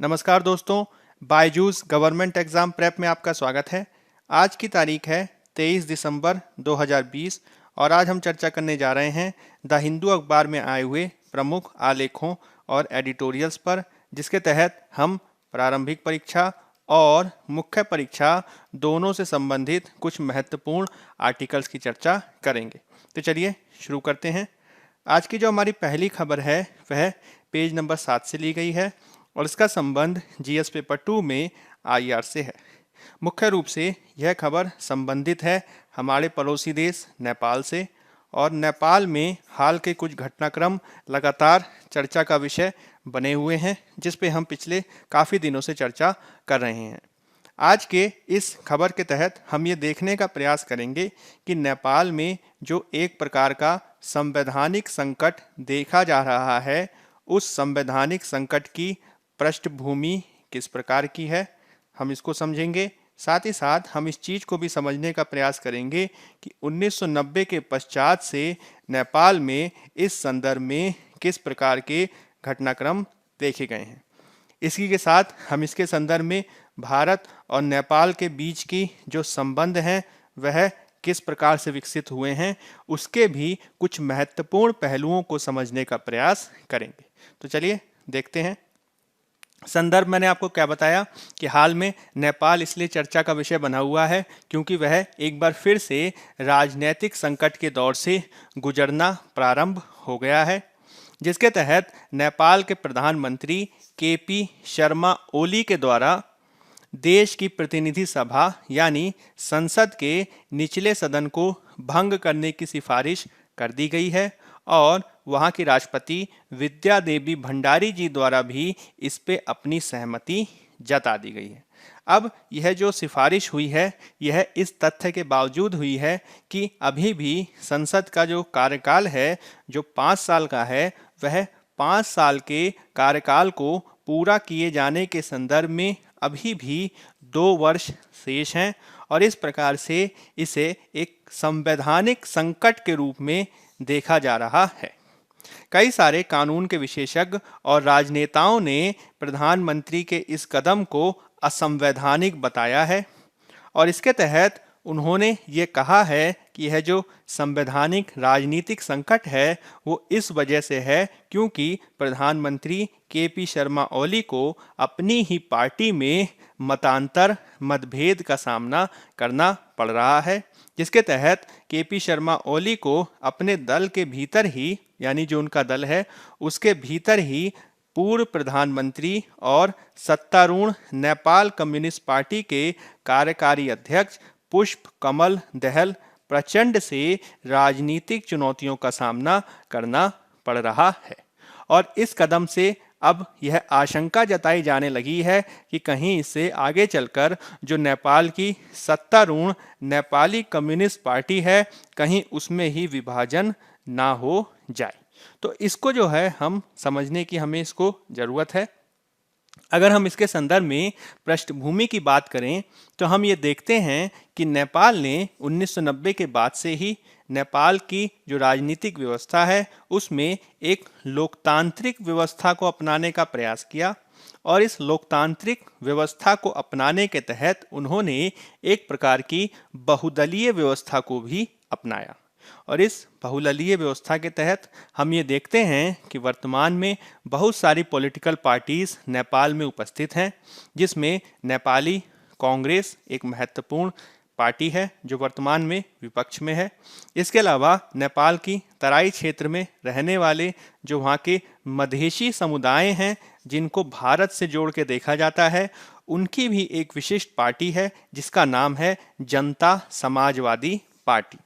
नमस्कार दोस्तों, Byju's government exam prep में आपका स्वागत है। आज की तारीख है 23 दिसंबर 2020 और आज हम चर्चा करने जा रहे हैं द हिंदू अखबार में आए हुए प्रमुख आलेखों और एडिटोरियल्स पर, जिसके तहत हम प्रारंभिक परीक्षा और मुख्य परीक्षा दोनों से संबंधित कुछ महत्वपूर्ण आर्टिकल्स की चर्चा करेंगे। तो चलिए शुरू करते हैं। आज की जो हमारी पहली खबर है वह पेज नंबर 7 से ली गई है और इसका संबंध जीएस पेपर 2 में आईआर से है। मुख्य रूप से यह खबर संबंधित है हमारे पड़ोसी देश नेपाल से, और नेपाल में हाल के कुछ घटनाक्रम लगातार चर्चा का विषय बने हुए हैं, जिस पे हम पिछले काफ़ी दिनों से चर्चा कर रहे हैं। आज के इस खबर के तहत हम ये देखने का प्रयास करेंगे कि नेपाल में जो एक प्रकार का संवैधानिक संकट देखा जा रहा है, उस संवैधानिक संकट की पृष्ठभूमि किस प्रकार की है, हम इसको समझेंगे। साथ ही साथ हम इस चीज़ को भी समझने का प्रयास करेंगे कि 1990 के पश्चात से नेपाल में इस संदर्भ में किस प्रकार के घटनाक्रम देखे गए हैं। इसी के साथ हम इसके संदर्भ में भारत और नेपाल के बीच की जो संबंध हैं वह किस प्रकार से विकसित हुए हैं, उसके भी कुछ महत्वपूर्ण पहलुओं को समझने का प्रयास करेंगे। तो चलिए देखते हैं। संदर्भ मैंने आपको क्या बताया कि हाल में नेपाल इसलिए चर्चा का विषय बना हुआ है क्योंकि वह एक बार फिर से राजनीतिक संकट के दौर से गुजरना प्रारंभ हो गया है, जिसके तहत नेपाल के प्रधानमंत्री केपी शर्मा ओली के द्वारा देश की प्रतिनिधि सभा यानी संसद के निचले सदन को भंग करने की सिफारिश कर दी गई है और वहाँ की राष्ट्रपति विद्या देवी भंडारी जी द्वारा भी इस पे अपनी सहमति जता दी गई है। अब यह जो सिफारिश हुई है यह इस तथ्य के बावजूद हुई है कि अभी भी संसद का जो कार्यकाल है जो 5 साल का है, वह 5 साल के कार्यकाल को पूरा किए जाने के संदर्भ में अभी भी 2 वर्ष शेष हैं और इस प्रकार से इसे एक संवैधानिक संकट के रूप में देखा जा रहा है। कई सारे कानून के विशेषज्ञ और राजनेताओं ने प्रधानमंत्री के इस कदम को असंवैधानिक बताया है और इसके तहत उन्होंने ये कहा है कि यह जो संवैधानिक राजनीतिक संकट है वो इस वजह से है क्योंकि प्रधानमंत्री केपी शर्मा ओली को अपनी ही पार्टी में मतभेद का सामना करना पड़ रहा है, जिसके तहत केपी शर्मा ओली को अपने दल के भीतर ही, यानी जो उनका दल है उसके भीतर ही पूर्व प्रधानमंत्री और सत्तारूढ़ नेपाल कम्युनिस्ट पार्टी के कार्यकारी अध्यक्ष पुष्प कमल दहल प्रचंड से राजनीतिक चुनौतियों का सामना करना पड़ रहा है और इस कदम से अब यह आशंका जताई जाने लगी है कि कहीं इससे आगे चलकर जो नेपाल की सत्तारूढ़ नेपाली कम्युनिस्ट पार्टी है कहीं उसमें ही विभाजन ना हो जाए। तो इसको जो है हम समझने की हमें इसको ज़रूरत है। अगर हम इसके संदर्भ में पृष्ठभूमि की बात करें तो हम ये देखते हैं कि नेपाल ने 1990 के बाद से ही नेपाल की जो राजनीतिक व्यवस्था है उसमें एक लोकतांत्रिक व्यवस्था को अपनाने का प्रयास किया और इस लोकतांत्रिक व्यवस्था को अपनाने के तहत उन्होंने एक प्रकार की बहुदलीय व्यवस्था को भी अपनाया और इस बहुदलीय व्यवस्था के तहत हम ये देखते हैं कि वर्तमान में बहुत सारी पॉलिटिकल पार्टीज नेपाल में उपस्थित हैं, जिसमें नेपाली कांग्रेस एक महत्वपूर्ण पार्टी है जो वर्तमान में विपक्ष में है। इसके अलावा नेपाल की तराई क्षेत्र में रहने वाले जो वहाँ के मधेशी समुदाय हैं जिनको भारत से जोड़ के देखा जाता है, उनकी भी एक विशिष्ट पार्टी है जिसका नाम है जनता समाजवादी पार्टी।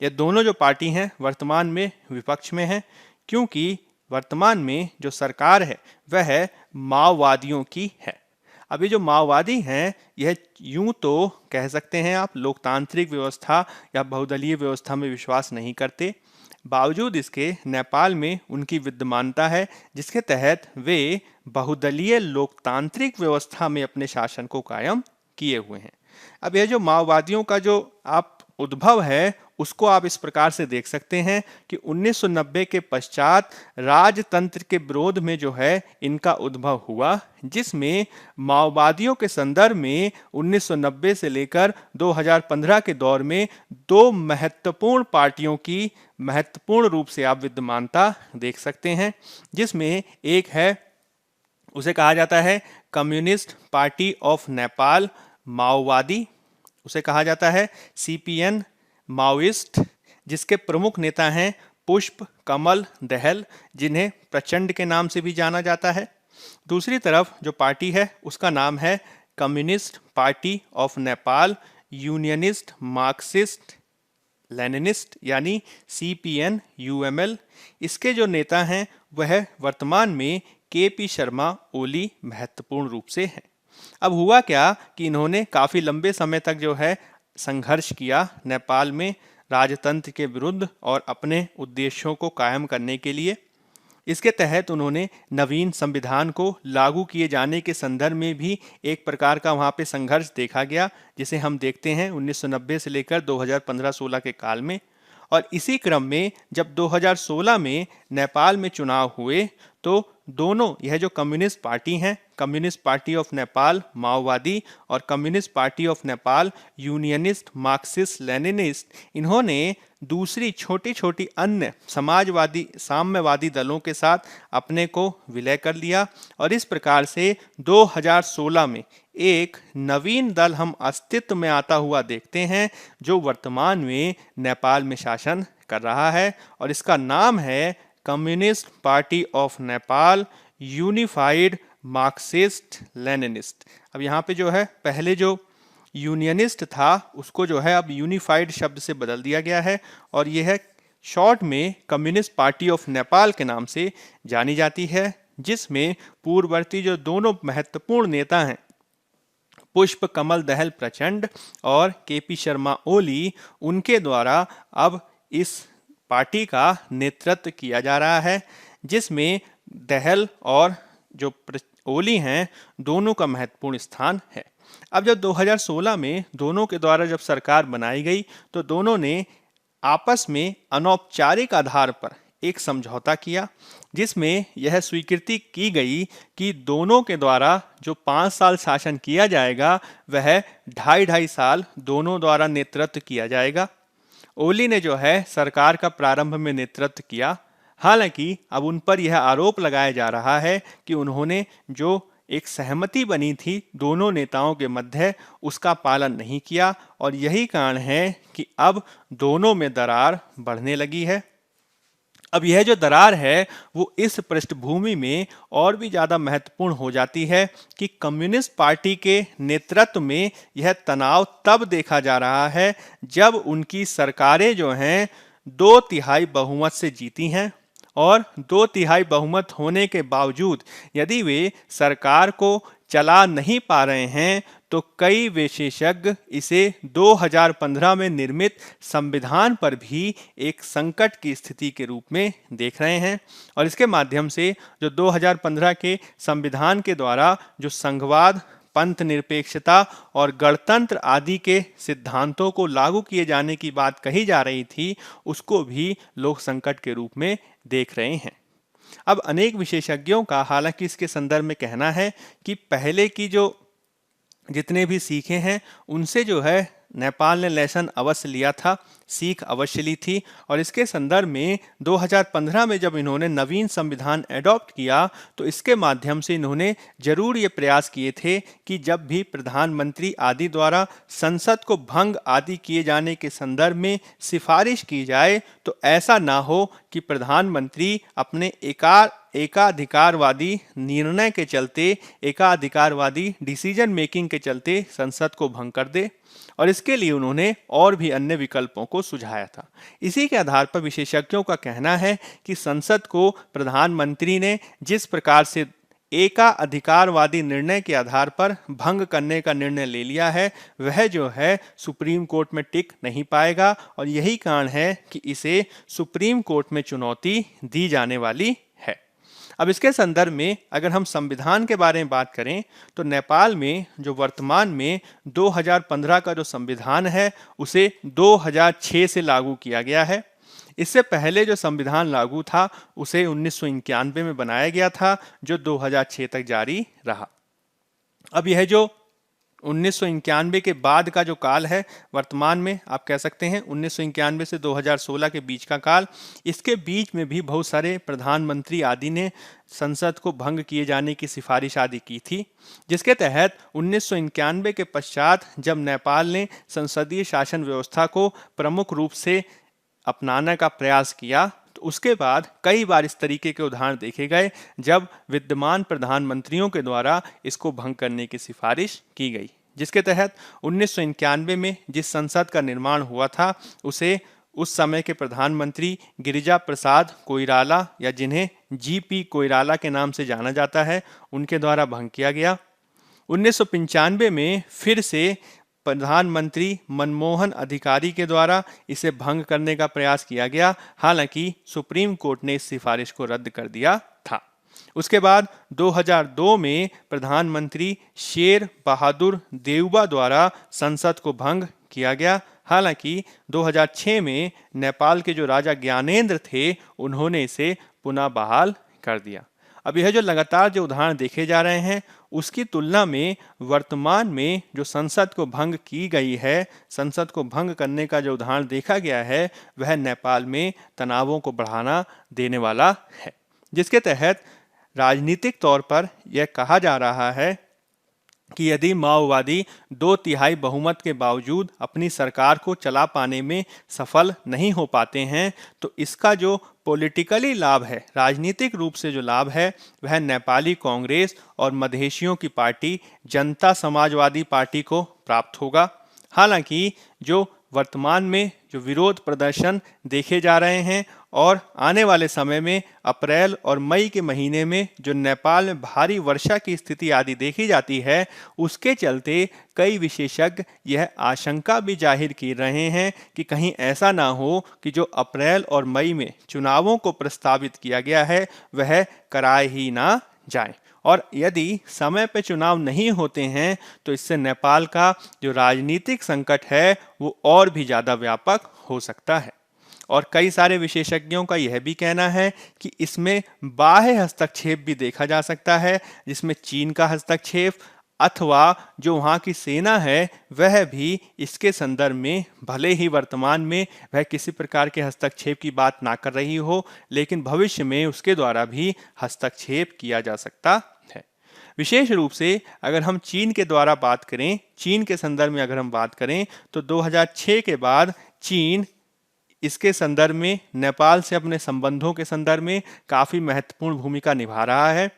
ये दोनों जो पार्टी हैं वर्तमान में विपक्ष में हैं क्योंकि वर्तमान में जो सरकार है वह माओवादियों की है। अभी जो माओवादी हैं यह यूं तो कह सकते हैं आप लोकतांत्रिक व्यवस्था या बहुदलीय व्यवस्था में विश्वास नहीं करते, बावजूद इसके नेपाल में उनकी विद्यमानता है जिसके तहत वे बहुदलीय लोकतांत्रिक व्यवस्था में अपने शासन को कायम किए हुए हैं। अब यह जो माओवादियों का जो आप उद्भव है उसको आप इस प्रकार से देख सकते हैं कि 1990 के पश्चात राजतंत्र के विरोध में जो है इनका उद्भव हुआ, जिसमें माओवादियों के संदर्भ में 1990 से लेकर 2015 के दौर में दो महत्वपूर्ण पार्टियों की महत्वपूर्ण रूप से आप विद्यमानता देख सकते हैं, जिसमें एक है, उसे कहा जाता है कम्युनिस्ट पार्टी ऑफ नेपाल माओवादी, उसे कहा जाता है सीपीएन माओइस्ट, जिसके प्रमुख नेता हैं पुष्प कमल दहल, जिन्हें प्रचंड के नाम से भी जाना जाता है। दूसरी तरफ जो पार्टी है उसका नाम है communist party of Nepal unionist Marxist Leninist यानी सीपीएन यूएमएल। इसके जो नेता हैं वह वर्तमान में केपी शर्मा ओली महत्वपूर्ण रूप से हैं। अब हुआ क्या कि इन्होंने काफ़ी लंबे समय तक जो है संघर्ष किया नेपाल में राजतंत्र के विरुद्ध और अपने उद्देश्यों को कायम करने के लिए। इसके तहत उन्होंने नवीन संविधान को लागू किए जाने के संदर्भ में भी एक प्रकार का वहाँ पे संघर्ष देखा गया, जिसे हम देखते हैं 1990 से लेकर 2015-16 के काल में। और इसी क्रम में जब 2016 में नेपाल में चुनाव हुए तो दोनों, यह जो कम्युनिस्ट पार्टी हैं, कम्युनिस्ट पार्टी ऑफ नेपाल माओवादी और communist party of Nepal unionist Marxist Leninist, इन्होंने दूसरी छोटी छोटी अन्य समाजवादी साम्यवादी दलों के साथ अपने को विलय कर लिया। और इस प्रकार से 2016 में एक नवीन दल हम अस्तित्व में आता हुआ देखते हैं, जो वर्तमान में नेपाल में शासन कर रहा है, और इसका नाम है communist party of Nepal unified Marxist Leninist. अब यहाँ पे जो है पहले जो यूनियनिस्ट था उसको जो है अब यूनिफाइड शब्द से बदल दिया गया है, और यह है शॉर्ट में कम्युनिस्ट पार्टी ऑफ नेपाल के नाम से जानी जाती है, जिसमें पूर्ववर्ती जो दोनों महत्वपूर्ण नेता हैं पुष्प कमल दहल प्रचंड और केपी शर्मा ओली, उनके द्वारा अब इस पार्टी का नेतृत्व किया जा रहा है, जिसमें दहल और जो ओली हैं दोनों का महत्वपूर्ण स्थान है। अब जब 2016 में दोनों के द्वारा जब सरकार बनाई गई तो दोनों ने आपस में अनौपचारिक आधार पर एक समझौता किया, जिसमें यह स्वीकृति की गई कि दोनों के द्वारा जो 5 साल शासन किया जाएगा वह 2.5 साल दोनों द्वारा नेतृत्व किया जाएगा। ओली ने जो है सरकार का प्रारंभ में नेतृत्व किया, हालांकि अब उन पर यह आरोप लगाया जा रहा है कि उन्होंने जो एक सहमति बनी थी दोनों नेताओं के मध्य उसका पालन नहीं किया, और यही कारण है कि अब दोनों में दरार बढ़ने लगी है। अब यह जो दरार है वो इस पृष्ठभूमि में और भी ज़्यादा महत्वपूर्ण हो जाती है कि कम्युनिस्ट पार्टी के नेतृत्व में यह तनाव तब देखा जा रहा है जब उनकी सरकारें जो हैं 2/3 बहुमत से जीती हैं, और 2/3 बहुमत होने के बावजूद यदि वे सरकार को चला नहीं पा रहे हैं तो कई विशेषज्ञ इसे 2015 में निर्मित संविधान पर भी एक संकट की स्थिति के रूप में देख रहे हैं। और इसके माध्यम से जो 2015 के संविधान के द्वारा जो संघवाद, पंथ निरपेक्षता और गणतंत्र आदि के सिद्धांतों को लागू किए जाने की बात कही जा रही थी, उसको भी लोग संकट के रूप में देख रहे हैं। अब अनेक विशेषज्ञों का हालांकि इसके संदर्भ में कहना है कि पहले की जो जितने भी सीखे हैं उनसे जो है नेपाल ने लेसन अवश्य लिया था, सीख अवश्य ली थी। और इसके संदर्भ में 2015 में जब इन्होंने नवीन संविधान एडॉप्ट किया तो इसके माध्यम से इन्होंने जरूर ये प्रयास किए थे कि जब भी प्रधानमंत्री आदि द्वारा संसद को भंग आदि किए जाने के संदर्भ में सिफारिश की जाए तो ऐसा ना हो कि प्रधानमंत्री अपने एकाधिकारवादी निर्णय के चलते, एकाधिकारवादी डिसीजन मेकिंग के चलते संसद को भंग कर दे। और इसके लिए उन्होंने और भी अन्य विकल्पों को सुझाया था। इसी के आधार पर विशेषज्ञों का कहना है कि संसद को प्रधानमंत्री ने जिस प्रकार से एकाधिकारवादी निर्णय के आधार पर भंग करने का निर्णय ले लिया है वह जो है सुप्रीम कोर्ट में टिक नहीं पाएगा, और यही कारण है कि इसे सुप्रीम कोर्ट में चुनौती दी जाने वाली है। अब इसके संदर्भ में अगर हम संविधान के बारे में बात करें तो नेपाल में जो वर्तमान में 2015 का जो संविधान है उसे 2006 से लागू किया गया है। इससे पहले जो संविधान लागू था उसे 1991 में बनाया गया था, जो 2006 तक जारी रहा। अब यह जो 1991 के बाद का जो काल है, वर्तमान में आप कह सकते हैं 1991 से 2016 के बीच का काल, इसके बीच में भी बहुत सारे प्रधानमंत्री आदि ने संसद को भंग किए जाने की सिफारिश आदि की थी, जिसके तहत 1991 के पश्चात जब नेपाल ने संसदीय शासन व्यवस्था को प्रमुख रूप से अपनाने का प्रयास किया तो उसके बाद कई बार इस तरीके के उदाहरण देखे गए जब विद्यमान प्रधानमंत्रियों के द्वारा इसको भंग करने की सिफारिश की गई, जिसके तहत 1991 में जिस संसद का निर्माण हुआ था उसे उस समय के प्रधानमंत्री गिरिजा प्रसाद कोइराला, या जिन्हें जीपी कोइराला के नाम से जाना जाता है, उनके द्वारा भंग किया गया। 1995 में फिर से प्रधानमंत्री मनमोहन अधिकारी के द्वारा इसे भंग करने का प्रयास किया गया, हालांकि सुप्रीम कोर्ट ने इस सिफारिश को रद्द कर दिया था। उसके बाद 2002 में प्रधानमंत्री शेर बहादुर देउबा द्वारा संसद को भंग किया गया, हालांकि 2006 में नेपाल के जो राजा ज्ञानेंद्र थे उन्होंने इसे पुनः बहाल कर दिया। अब यह जो लगातार जो उदाहरण देखे जा रहे हैं उसकी तुलना में वर्तमान में जो संसद को भंग की गई है, संसद को भंग करने का जो उदाहरण देखा गया है वह नेपाल में तनावों को बढ़ाना देने वाला है, जिसके तहत राजनीतिक तौर पर यह कहा जा रहा है कि यदि माओवादी 2/3 बहुमत के बावजूद अपनी सरकार को चला पाने में सफल नहीं हो पाते हैं तो इसका जो पॉलिटिकली लाभ है, राजनीतिक रूप से जो लाभ है, वह नेपाली कांग्रेस और मधेशियों की पार्टी जनता समाजवादी पार्टी को प्राप्त होगा। हालांकि जो वर्तमान में जो विरोध प्रदर्शन देखे जा रहे हैं और आने वाले समय में अप्रैल और मई के महीने में जो नेपाल में भारी वर्षा की स्थिति आदि देखी जाती है, उसके चलते कई विशेषज्ञ यह आशंका भी जाहिर कर रहे हैं कि कहीं ऐसा ना हो कि जो अप्रैल और मई में चुनावों को प्रस्तावित किया गया है वह कराए ही ना जाए, और यदि समय पर चुनाव नहीं होते हैं तो इससे नेपाल का जो राजनीतिक संकट है वो और भी ज़्यादा व्यापक हो सकता है। और कई सारे विशेषज्ञों का यह भी कहना है कि इसमें बाह्य हस्तक्षेप भी देखा जा सकता है, जिसमें चीन का हस्तक्षेप अथवा जो वहाँ की सेना है वह भी इसके संदर्भ में, भले ही वर्तमान में वह किसी प्रकार के हस्तक्षेप की बात ना कर रही हो, लेकिन भविष्य में उसके द्वारा भी हस्तक्षेप किया जा सकता है। विशेष रूप से अगर हम चीन के द्वारा बात करें, चीन के संदर्भ में अगर हम बात करें तो 2006 के बाद चीन इसके संदर्भ में नेपाल से अपने संबंधों के संदर्भ में काफ़ी महत्वपूर्ण भूमिका निभा रहा है।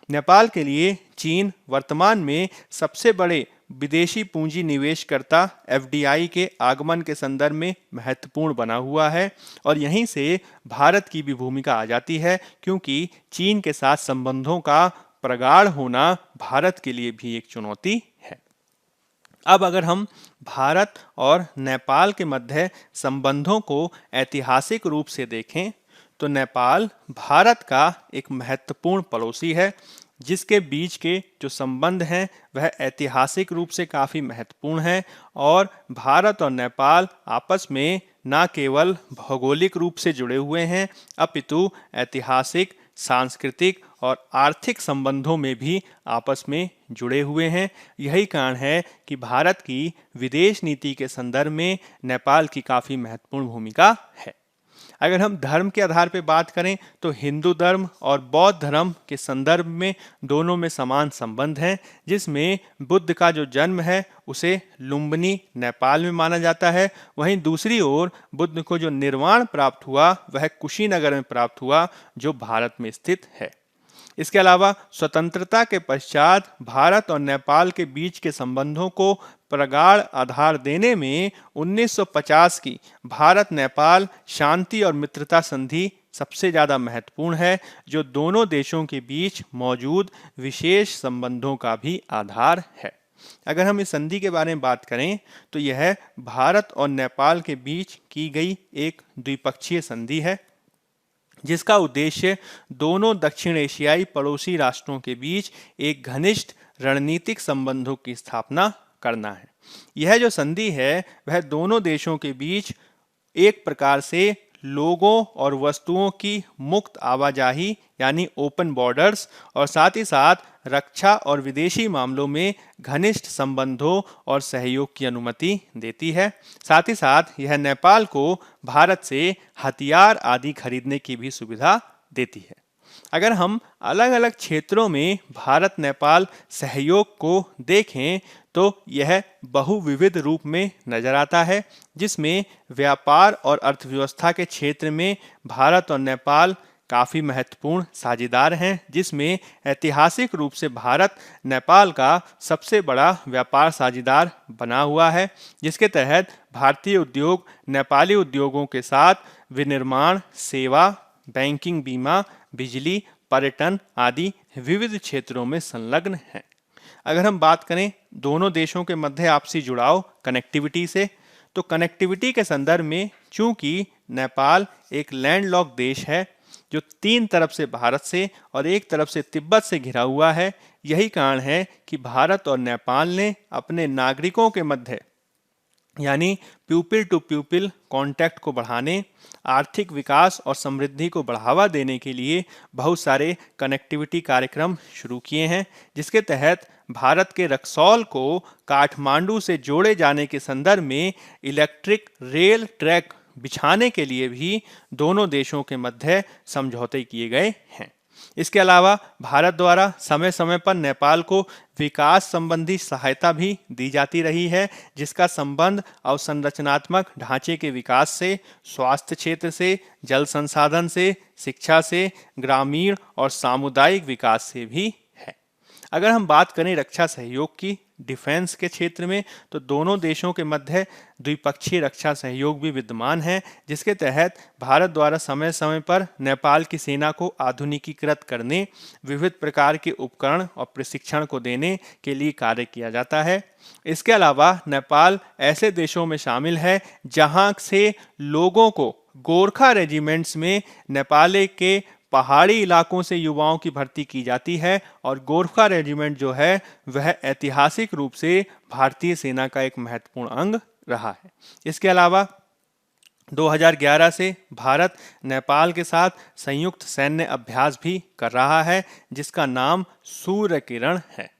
नेपाल के लिए चीन वर्तमान में सबसे बड़े विदेशी पूंजी निवेशकर्ता एफडीआई के आगमन के संदर्भ में महत्वपूर्ण बना हुआ है, और यहीं से भारत की भी भूमिका आ जाती है, क्योंकि चीन के साथ संबंधों का प्रगाढ़ होना भारत के लिए भी एक चुनौती है। अब अगर हम भारत और नेपाल के मध्य संबंधों को ऐतिहासिक रूप से देखें तो नेपाल भारत का एक महत्वपूर्ण पड़ोसी है, जिसके बीच के जो संबंध हैं वह ऐतिहासिक रूप से काफ़ी महत्वपूर्ण हैं, और भारत और नेपाल आपस में न केवल भौगोलिक रूप से जुड़े हुए हैं अपितु ऐतिहासिक, सांस्कृतिक और आर्थिक संबंधों में भी आपस में जुड़े हुए हैं। यही कारण है कि भारत की विदेश नीति के संदर्भ में नेपाल की काफ़ी महत्वपूर्ण भूमिका है। अगर हम धर्म के आधार पर बात करें तो हिंदू धर्म और बौद्ध धर्म के संदर्भ में दोनों में समान संबंध हैं, जिसमें बुद्ध का जो जन्म है उसे लुम्बिनी नेपाल में माना जाता है, वहीं दूसरी ओर बुद्ध को जो निर्वाण प्राप्त हुआ वह कुशीनगर में प्राप्त हुआ, जो भारत में स्थित है। इसके अलावा स्वतंत्रता के पश्चात भारत और नेपाल के बीच के संबंधों को प्रगाढ़ आधार देने में 1950 की भारत नेपाल शांति और मित्रता संधि सबसे ज़्यादा महत्वपूर्ण है, जो दोनों देशों के बीच मौजूद विशेष संबंधों का भी आधार है। अगर हम इस संधि के बारे में बात करें तो यह भारत और नेपाल के बीच की गई एक द्विपक्षीय संधि है। जिसका उद्देश्य दोनों दक्षिण एशियाई पड़ोसी राष्ट्रों के बीच एक घनिष्ठ रणनीतिक संबंधों की स्थापना करना है। यह जो संधि है वह दोनों देशों के बीच एक प्रकार से लोगों और वस्तुओं की मुक्त आवाजाही यानी ओपन बॉर्डर्स और साथ ही साथ रक्षा और विदेशी मामलों में घनिष्ठ संबंधों और सहयोग की अनुमति देती है। साथ ही साथ यह नेपाल को भारत से हथियार आदि खरीदने की भी सुविधा देती है। अगर हम अलग अलग क्षेत्रों में भारत नेपाल सहयोग को देखें तो यह बहुविविध रूप में नजर आता है, जिसमें व्यापार और अर्थव्यवस्था के क्षेत्र में भारत और नेपाल काफ़ी महत्वपूर्ण साझेदार हैं, जिसमें ऐतिहासिक रूप से भारत नेपाल का सबसे बड़ा व्यापार साझेदार बना हुआ है, जिसके तहत भारतीय उद्योग नेपाली उद्योगों के साथ विनिर्माण, सेवा, बैंकिंग, बीमा, बिजली, पर्यटन आदि विविध क्षेत्रों में संलग्न हैं। अगर हम बात करें दोनों देशों के मध्य आपसी जुड़ाव कनेक्टिविटी से, तो कनेक्टिविटी के संदर्भ में चूंकि नेपाल एक लैंडलॉक देश है जो 3 तरफ से भारत से और एक तरफ से तिब्बत से घिरा हुआ है, यही कारण है कि भारत और नेपाल ने अपने नागरिकों के मध्य यानी प्यूपिल टू प्यूपिल कांटेक्ट को बढ़ाने, आर्थिक विकास और समृद्धि को बढ़ावा देने के लिए बहुत सारे कनेक्टिविटी कार्यक्रम शुरू किए हैं, जिसके तहत भारत के रक्सौल को काठमांडू से जोड़े जाने के संदर्भ में इलेक्ट्रिक रेल ट्रैक बिछाने के लिए भी दोनों देशों के मध्य समझौते किए गए हैं। इसके अलावा भारत द्वारा समय समय पर नेपाल को विकास संबंधी सहायता भी दी जाती रही है, जिसका संबंध अवसंरचनात्मक ढांचे के विकास से, स्वास्थ्य क्षेत्र से, जल संसाधन से, शिक्षा से, ग्रामीण और सामुदायिक विकास से भी है। अगर हम बात करें रक्षा सहयोग की, डिफेंस के क्षेत्र में, तो दोनों देशों के मध्य द्विपक्षीय रक्षा सहयोग भी विद्यमान है, जिसके तहत भारत द्वारा समय समय पर नेपाल की सेना को आधुनिकीकृत करने, विविध प्रकार के उपकरण और प्रशिक्षण को देने के लिए कार्य किया जाता है। इसके अलावा नेपाल ऐसे देशों में शामिल है जहां से लोगों को गोरखा रेजिमेंट्स में नेपाल के पहाड़ी इलाकों से युवाओं की भर्ती की जाती है और गोरखा रेजिमेंट जो है वह ऐतिहासिक रूप से भारतीय सेना का एक महत्वपूर्ण अंग रहा है। इसके अलावा 2011 से भारत नेपाल के साथ संयुक्त सैन्य अभ्यास भी कर रहा है, जिसका नाम सूर्य किरण है।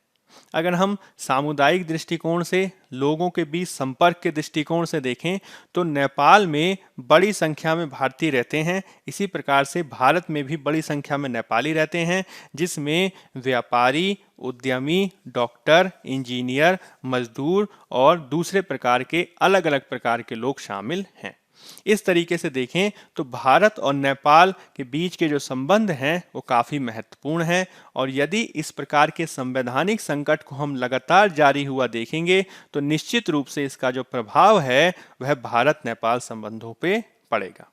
अगर हम सामुदायिक दृष्टिकोण से लोगों के बीच संपर्क के दृष्टिकोण से देखें तो नेपाल में बड़ी संख्या में भारतीय रहते हैं, इसी प्रकार से भारत में भी बड़ी संख्या में नेपाली रहते हैं, जिसमें व्यापारी, उद्यमी, डॉक्टर, इंजीनियर, मजदूर और दूसरे प्रकार के अलग अलग प्रकार के लोग शामिल हैं। इस तरीके से देखें तो भारत और नेपाल के बीच के जो संबंध हैं वो काफ़ी महत्वपूर्ण हैं, और यदि इस प्रकार के संवैधानिक संकट को हम लगातार जारी हुआ देखेंगे तो निश्चित रूप से इसका जो प्रभाव है वह भारत नेपाल संबंधों पे पड़ेगा।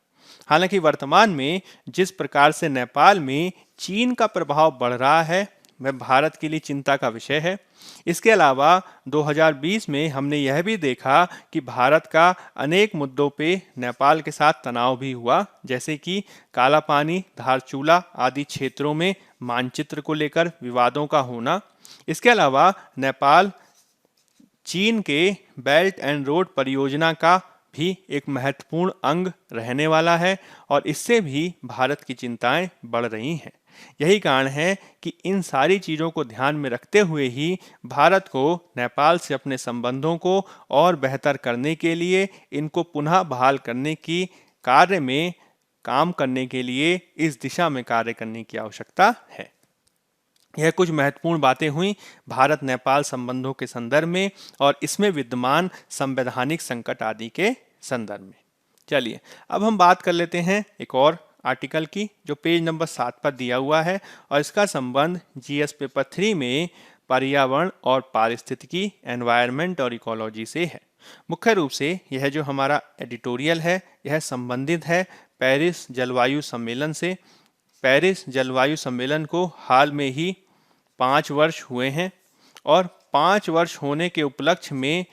हालांकि वर्तमान में जिस प्रकार से नेपाल में चीन का प्रभाव बढ़ रहा है वह भारत के लिए चिंता का विषय है। इसके अलावा 2020 में हमने यह भी देखा कि भारत का अनेक मुद्दों पे नेपाल के साथ तनाव भी हुआ, जैसे कि काला पानी, धारचूला आदि क्षेत्रों में मानचित्र को लेकर विवादों का होना। इसके अलावा नेपाल चीन के बेल्ट एंड रोड परियोजना का भी एक महत्वपूर्ण अंग रहने वाला है और इससे भी भारत की चिंताएं बढ़ रही हैं। यही कारण है कि इन सारी चीज़ों को ध्यान में रखते हुए ही भारत को नेपाल से अपने संबंधों को और बेहतर करने के लिए, इनको पुनः बहाल करने की कार्य में काम करने के लिए इस दिशा में कार्य करने की आवश्यकता है। यह कुछ महत्वपूर्ण बातें हुई भारत नेपाल संबंधों के संदर्भ में और इसमें विद्यमान संवैधानिक संकट आदि के संदर्भ में। चलिए अब हम बात कर लेते हैं एक और आर्टिकल की जो पेज नंबर 7 पर दिया हुआ है और इसका संबंध जीएस पेपर 3 में पर्यावरण और पारिस्थितिकी, एनवायरनमेंट और इकोलॉजी से है। मुख्य रूप से यह जो हमारा एडिटोरियल है यह संबंधित है पेरिस जलवायु सम्मेलन से। पेरिस जलवायु सम्मेलन को हाल में ही 5 वर्ष हुए हैं और 5 वर्ष होने के उपलक्ष्य में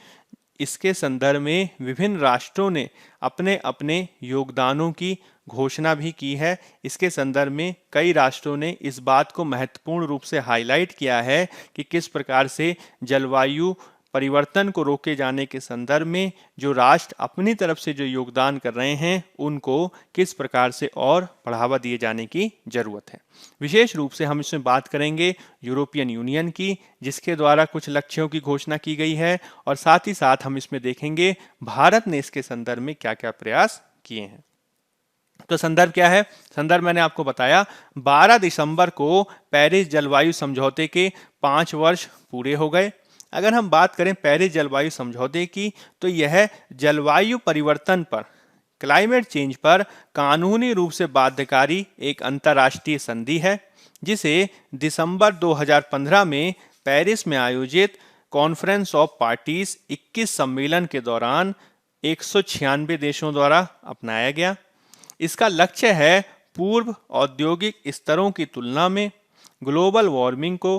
इसके संदर्भ में विभिन्न राष्ट्रों ने अपने अपने योगदानों की घोषणा भी की है। इसके संदर्भ में कई राष्ट्रों ने इस बात को महत्वपूर्ण रूप से हाईलाइट किया है कि किस प्रकार से जलवायु परिवर्तन को रोके जाने के संदर्भ में जो राष्ट्र अपनी तरफ से जो योगदान कर रहे हैं उनको किस प्रकार से और बढ़ावा दिए जाने की जरूरत है। विशेष रूप से हम इसमें बात करेंगे यूरोपियन यूनियन की, जिसके द्वारा कुछ लक्ष्यों की घोषणा की गई है, और साथ ही साथ हम इसमें देखेंगे भारत ने इसके संदर्भ में क्या क्या प्रयास किए हैं। तो संदर्भ क्या है? संदर्भ मैंने आपको बताया 12 दिसंबर को पेरिस जलवायु समझौते के 5 वर्ष पूरे हो गए। अगर हम बात करें पेरिस जलवायु समझौते की, तो यह जलवायु परिवर्तन पर, क्लाइमेट चेंज पर कानूनी रूप से बाध्यकारी एक अंतर्राष्ट्रीय संधि है, जिसे दिसंबर 2015 में पेरिस में आयोजित कॉन्फ्रेंस ऑफ पार्टीज 21 सम्मेलन के दौरान 196 देशों द्वारा अपनाया गया। इसका लक्ष्य है पूर्व औद्योगिक स्तरों की तुलना में ग्लोबल वार्मिंग को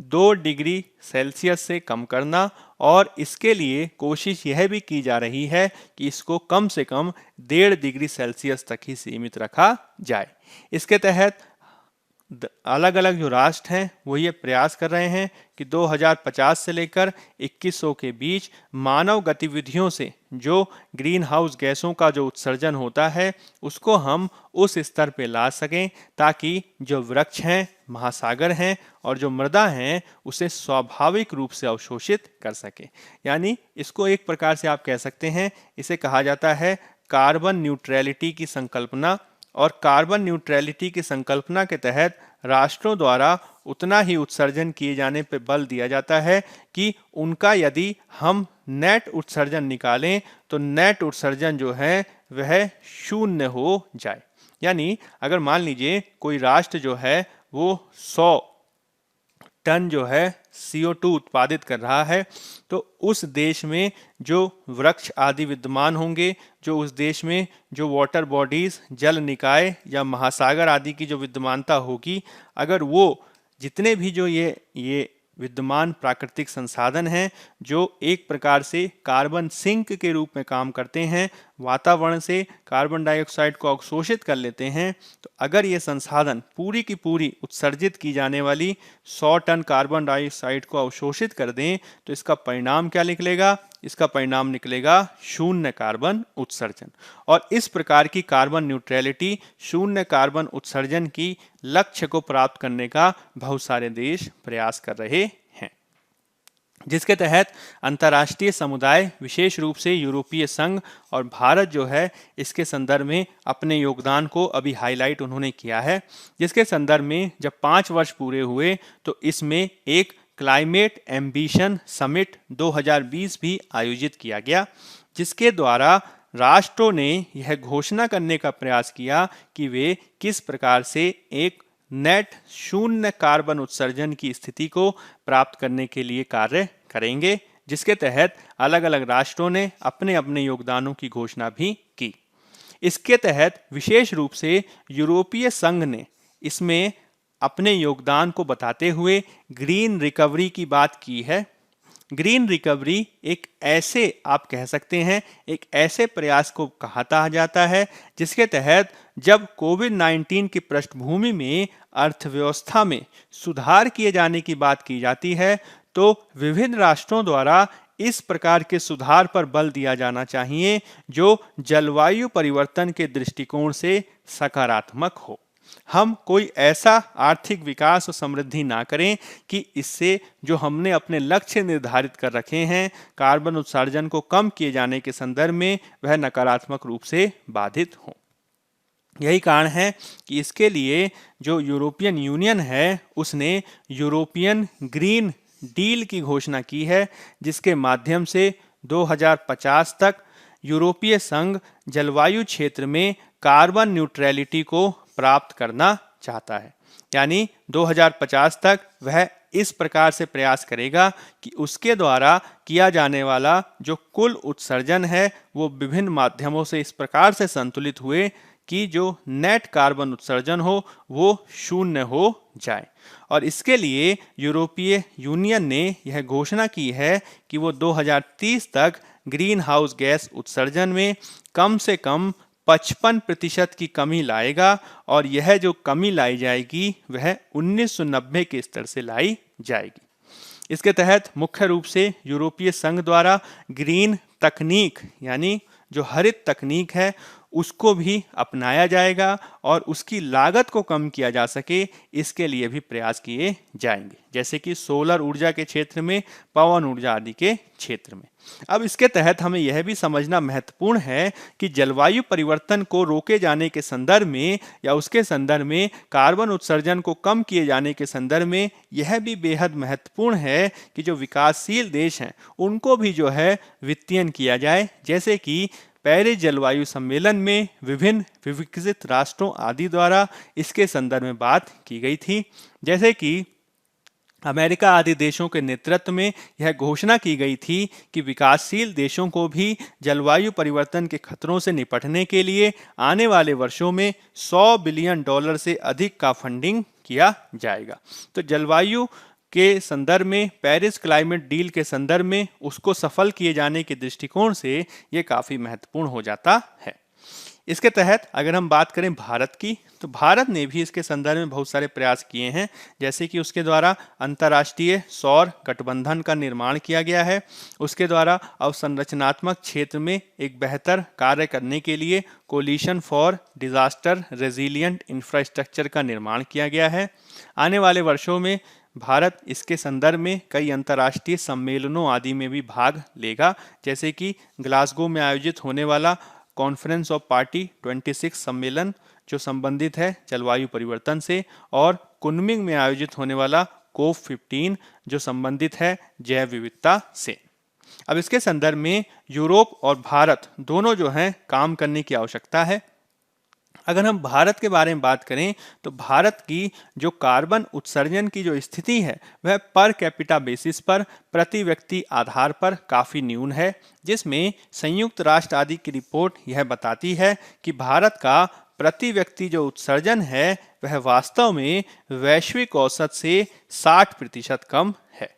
2 डिग्री सेल्सियस से कम करना, और इसके लिए कोशिश यह भी की जा रही है कि इसको कम से कम 1.5 डिग्री सेल्सियस तक ही सीमित रखा जाए। इसके तहत अलग अलग जो राष्ट्र हैं वो ये प्रयास कर रहे हैं कि 2050 से लेकर 2100 के बीच मानव गतिविधियों से जो ग्रीन हाउस गैसों का जो उत्सर्जन होता है उसको हम उस स्तर पे ला सकें, ताकि जो वृक्ष हैं, महासागर हैं और जो मृदा हैं उसे स्वाभाविक रूप से अवशोषित कर सके। यानी इसको एक प्रकार से आप कह सकते हैं, इसे कहा जाता है कार्बन न्यूट्रलिटी की संकल्पना। और कार्बन न्यूट्रलिटी की संकल्पना के तहत राष्ट्रों द्वारा उतना ही उत्सर्जन किए जाने पर बल दिया जाता है कि उनका यदि हम नेट उत्सर्जन निकालें तो नेट उत्सर्जन जो है वह 0 हो जाए। यानी अगर मान लीजिए कोई राष्ट्र जो है वो 100 टन जो है CO2 उत्पादित कर रहा है, तो उस देश में जो वृक्ष आदि विद्यमान होंगे, जो उस देश में जो वाटर बॉडीज, जल निकाय या महासागर आदि की जो विद्यमानता होगी, अगर वो जितने भी जो ये विद्यमान प्राकृतिक संसाधन हैं जो एक प्रकार से कार्बन सिंक के रूप में काम करते हैं, वातावरण से कार्बन डाइऑक्साइड को अवशोषित कर लेते हैं, तो अगर ये संसाधन पूरी की पूरी उत्सर्जित की जाने वाली 100 टन कार्बन डाइऑक्साइड को अवशोषित कर दें, तो इसका परिणाम क्या निकलेगा? इसका परिणाम निकलेगा 0 कार्बन उत्सर्जन। और इस प्रकार की कार्बन न्यूट्रलिटी, 0 कार्बन उत्सर्जन की लक्ष्य को प्राप्त करने का बहुत सारे देश प्रयास कर रहे हैं, जिसके तहत अंतर्राष्ट्रीय समुदाय, विशेष रूप से यूरोपीय संघ और भारत जो है, इसके संदर्भ में अपने योगदान को अभी हाईलाइट उन्होंने किया है। जिसके संदर्भ में जब 5 वर्ष पूरे हुए तो इसमें एक क्लाइमेट एम्बिशन समिट 2020 भी आयोजित किया गया, जिसके द्वारा राष्ट्रों ने यह घोषणा करने का प्रयास किया कि वे किस प्रकार से एक नेट 0 कार्बन उत्सर्जन की स्थिति को प्राप्त करने के लिए कार्य करेंगे, जिसके तहत अलग अलग राष्ट्रों ने अपने अपने योगदानों की घोषणा भी की। इसके तहत विशेष रूप से यूरोपीय संघ ने इसमें अपने योगदान को बताते हुए ग्रीन रिकवरी की बात की है। ग्रीन रिकवरी एक ऐसे, आप कह सकते हैं, एक ऐसे प्रयास को कहा जाता है जिसके तहत जब कोविड-19 की पृष्ठभूमि में अर्थव्यवस्था में सुधार किए जाने की बात की जाती है, तो विभिन्न राष्ट्रों द्वारा इस प्रकार के सुधार पर बल दिया जाना चाहिए जो जलवायु परिवर्तन के दृष्टिकोण से सकारात्मक हो। हम कोई ऐसा आर्थिक विकास और समृद्धि ना करें कि इससे जो हमने अपने लक्ष्य निर्धारित कर रखे हैं कार्बन उत्सर्जन को कम किए जाने के संदर्भ में, वह नकारात्मक रूप से बाधित हो। यही कारण है कि इसके लिए जो यूरोपियन यूनियन है उसने यूरोपियन ग्रीन डील की घोषणा की है, जिसके माध्यम से 2050 तक यूरोपीय संघ जलवायु क्षेत्र में कार्बन न्यूट्रलिटी को प्राप्त करना चाहता है। यानी 2050 तक वह इस प्रकार से प्रयास करेगा कि उसके द्वारा किया जाने वाला जो कुल उत्सर्जन है वो विभिन्न माध्यमों से इस प्रकार से संतुलित हुए कि जो नेट कार्बन उत्सर्जन हो वो 0 हो जाए। और इसके लिए यूरोपीय यूनियन ने यह घोषणा की है कि वो 2030 तक ग्रीन हाउस गैस उत्सर्जन में कम से कम 55% की कमी लाएगा और यह जो कमी लाई जाएगी वह 1990 के स्तर से लाई जाएगी। इसके तहत मुख्य रूप से यूरोपीय संघ द्वारा ग्रीन तकनीक यानी जो हरित तकनीक है उसको भी अपनाया जाएगा और उसकी लागत को कम किया जा सके इसके लिए भी प्रयास किए जाएंगे, जैसे कि सोलर ऊर्जा के क्षेत्र में, पवन ऊर्जा आदि के क्षेत्र में। अब इसके तहत हमें यह भी समझना महत्वपूर्ण है कि जलवायु परिवर्तन को रोके जाने के संदर्भ में या उसके संदर्भ में कार्बन उत्सर्जन को कम किए जाने के संदर्भ में यह भी बेहद महत्वपूर्ण है कि जो विकासशील देश हैं उनको भी जो है वित्तीयन किया जाए, जैसे कि पेरिस जलवायु सम्मेलन में विभिन्न विकसित राष्ट्रों आदि द्वारा इसके संदर्भ में बात की गई थी। जैसे कि अमेरिका आदि देशों के नेतृत्व में यह घोषणा की गई थी कि विकासशील देशों को भी जलवायु परिवर्तन के खतरों से निपटने के लिए आने वाले वर्षों में $100 बिलियन से अधिक का फंडिंग किया जाएगा। तो जलवायु के संदर्भ में, पेरिस क्लाइमेट डील के संदर्भ में उसको सफल किए जाने के दृष्टिकोण से ये काफ़ी महत्वपूर्ण हो जाता है। इसके तहत अगर हम बात करें भारत की, तो भारत ने भी इसके संदर्भ में बहुत सारे प्रयास किए हैं, जैसे कि उसके द्वारा अंतर्राष्ट्रीय सौर गठबंधन का निर्माण किया गया है। उसके द्वारा अवसंरचनात्मक क्षेत्र में एक बेहतर कार्य करने के लिए Coalition for Disaster Resilient Infrastructure का निर्माण किया गया है। आने वाले वर्षों में भारत इसके संदर्भ में कई अंतर्राष्ट्रीय सम्मेलनों आदि में भी भाग लेगा, जैसे कि ग्लासगो में आयोजित होने वाला कॉन्फ्रेंस ऑफ पार्टी 26 सम्मेलन जो संबंधित है जलवायु परिवर्तन से, और कुनमिंग में आयोजित होने वाला कोप 15 जो संबंधित है जैव विविधता से। अब इसके संदर्भ में यूरोप और भारत दोनों जो हैं काम करने की आवश्यकता है। अगर हम भारत के बारे में बात करें तो भारत की जो कार्बन उत्सर्जन की जो स्थिति है वह पर कैपिटा बेसिस पर, प्रति व्यक्ति आधार पर काफ़ी न्यून है, जिसमें संयुक्त राष्ट्र आदि की रिपोर्ट यह बताती है कि भारत का प्रति व्यक्ति जो उत्सर्जन है वह वास्तव में वैश्विक औसत से 60% कम है।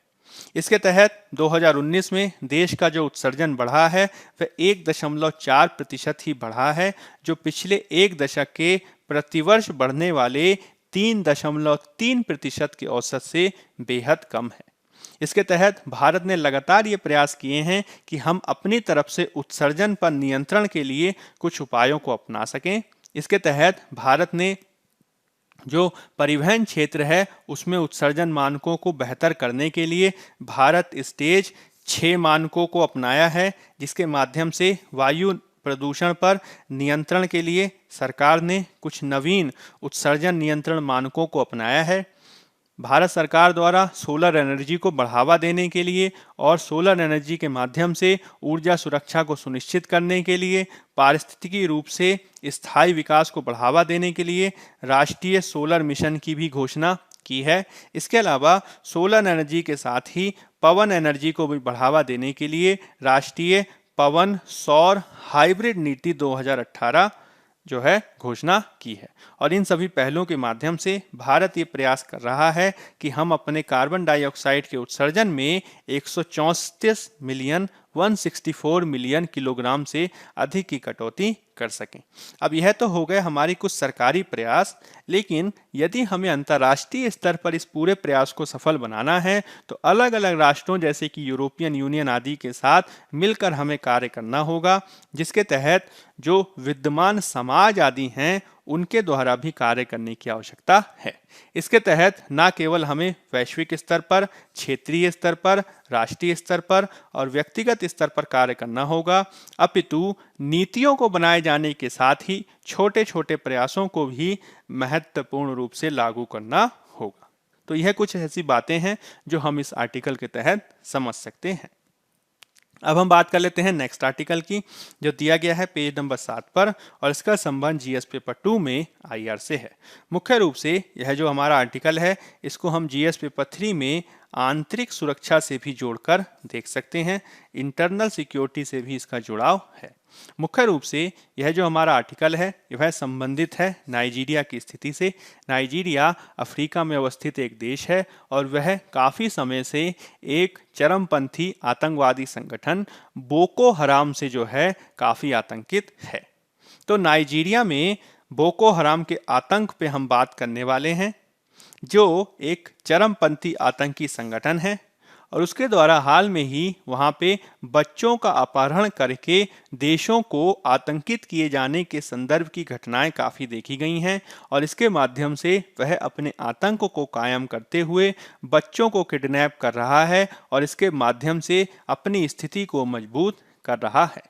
इसके तहत 2019 में देश का जो उत्सर्जन बढ़ा है वह 1.4% ही बढ़ा है, जो पिछले एक दशक के प्रतिवर्ष बढ़ने वाले 3.3% के औसत से बेहद कम है। इसके तहत भारत ने लगातार ये प्रयास किए हैं कि हम अपनी तरफ से उत्सर्जन पर नियंत्रण के लिए कुछ उपायों को अपना सकें। इसके तहत भारत ने जो परिवहन क्षेत्र है उसमें उत्सर्जन मानकों को बेहतर करने के लिए भारत स्टेज 6 मानकों को अपनाया है, जिसके माध्यम से वायु प्रदूषण पर नियंत्रण के लिए सरकार ने कुछ नवीन उत्सर्जन नियंत्रण मानकों को अपनाया है। भारत सरकार द्वारा सोलर एनर्जी को बढ़ावा देने के लिए और सोलर एनर्जी के माध्यम से ऊर्जा सुरक्षा को सुनिश्चित करने के लिए, पारिस्थितिकी रूप से स्थायी विकास को बढ़ावा देने के लिए राष्ट्रीय सोलर मिशन की भी घोषणा की है। इसके अलावा सोलर एनर्जी के साथ ही पवन एनर्जी को भी बढ़ावा देने के लिए राष्ट्रीय पवन सौर हाइब्रिड नीति 2018 जो है घोषणा की है। और इन सभी पहलों के माध्यम से भारत ये प्रयास कर रहा है कि हम अपने कार्बन डाइऑक्साइड के उत्सर्जन में 164 मिलियन किलोग्राम से अधिक की कटौती कर सकें। अब यह तो हो गए हमारी कुछ सरकारी प्रयास, लेकिन यदि हमें अंतर्राष्ट्रीय स्तर पर इस पूरे प्रयास को सफल बनाना है तो अलग अलग राष्ट्रों जैसे कि यूरोपियन यूनियन आदि के साथ मिलकर हमें कार्य करना होगा, जिसके तहत जो विद्यमान समाज आदि हैं उनके द्वारा भी कार्य करने की आवश्यकता है। इसके तहत न केवल हमें वैश्विक स्तर पर, क्षेत्रीय स्तर पर, राष्ट्रीय स्तर पर और व्यक्तिगत स्तर पर कार्य करना होगा, अपितु नीतियों को बनाए जाने के साथ ही छोटे छोटे प्रयासों को भी महत्वपूर्ण रूप से लागू करना होगा। तो यह कुछ ऐसी बातें हैं जो हम इस आर्टिकल के तहत समझ सकते हैं। अब हम बात कर लेते हैं नेक्स्ट आर्टिकल की, जो दिया गया है पेज नंबर 7 पर, और इसका संबंध जीएस पेपर 2 में आईआर से है। मुख्य रूप से यह जो हमारा आर्टिकल है इसको हम जीएस पेपर 3 में आंतरिक सुरक्षा से भी जोड़कर देख सकते हैं, इंटरनल सिक्योरिटी से भी इसका जुड़ाव है। मुख्य रूप से यह जो हमारा आर्टिकल है वह संबंधित है नाइजीरिया की स्थिति से। नाइजीरिया अफ्रीका में अवस्थित एक देश है और वह काफ़ी समय से एक चरमपंथी आतंकवादी संगठन बोको हराम से जो है काफ़ी आतंकित है। तो नाइजीरिया में बोको हराम के आतंक पे हम बात करने वाले हैं, जो एक चरमपंथी आतंकी संगठन है और उसके द्वारा हाल में ही वहां पे बच्चों का अपहरण करके देशों को आतंकित किए जाने के संदर्भ की घटनाएं काफ़ी देखी गई हैं और इसके माध्यम से वह अपने आतंक को कायम करते हुए बच्चों को किडनैप कर रहा है और इसके माध्यम से अपनी स्थिति को मजबूत कर रहा है।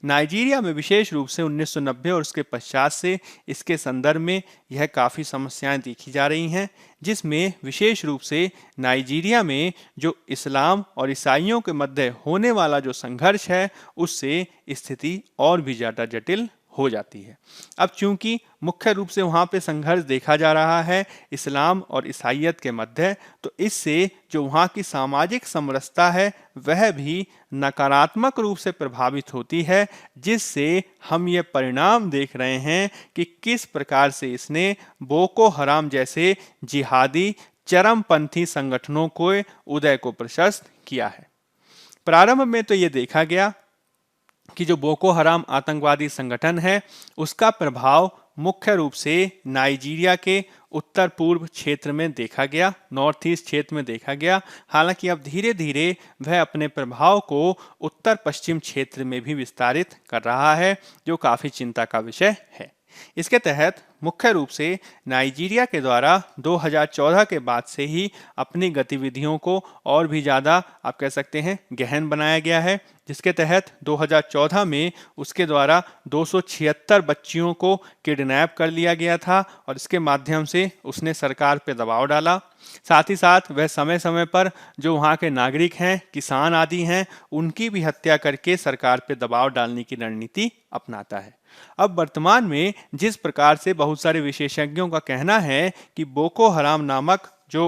नाइजीरिया में विशेष रूप से 1990 और उसके पश्चात से इसके संदर्भ में यह काफ़ी समस्याएं देखी जा रही हैं, जिसमें विशेष रूप से नाइजीरिया में जो इस्लाम और ईसाइयों के मध्य होने वाला जो संघर्ष है, उससे स्थिति और भी ज़्यादा जटिल हो जाती है। अब चूंकि मुख्य रूप से वहाँ पे संघर्ष देखा जा रहा है इस्लाम और ईसाइयत के मध्य, तो इससे जो वहाँ की सामाजिक समरसता है वह भी नकारात्मक रूप से प्रभावित होती है, जिससे हम ये परिणाम देख रहे हैं कि किस प्रकार से इसने बोको हराम जैसे जिहादी चरमपंथी संगठनों को उदय को प्रशस्त किया है। प्रारंभ में तो ये देखा गया कि जो बोको हराम आतंकवादी संगठन है उसका प्रभाव मुख्य रूप से नाइजीरिया के उत्तर पूर्व क्षेत्र में देखा गया, नॉर्थ ईस्ट क्षेत्र में देखा गया। हालांकि अब धीरे धीरे वह अपने प्रभाव को उत्तर पश्चिम क्षेत्र में भी विस्तारित कर रहा है, जो काफ़ी चिंता का विषय है। इसके तहत मुख्य रूप से नाइजीरिया के द्वारा 2014 के बाद से ही अपनी गतिविधियों को और भी ज़्यादा आप कह सकते हैं गहन बनाया गया है, जिसके तहत 2014 में उसके द्वारा 276 बच्चियों को किडनैप कर लिया गया था और इसके माध्यम से उसने सरकार पर दबाव डाला। साथ ही साथ वह समय समय पर जो वहाँ के नागरिक हैं, किसान आदि हैं, उनकी भी हत्या करके सरकार पर दबाव डालने की रणनीति अपनाता है। अब वर्तमान में जिस प्रकार से बहुत सारे विशेषज्ञों का कहना है कि बोको हराम नामक जो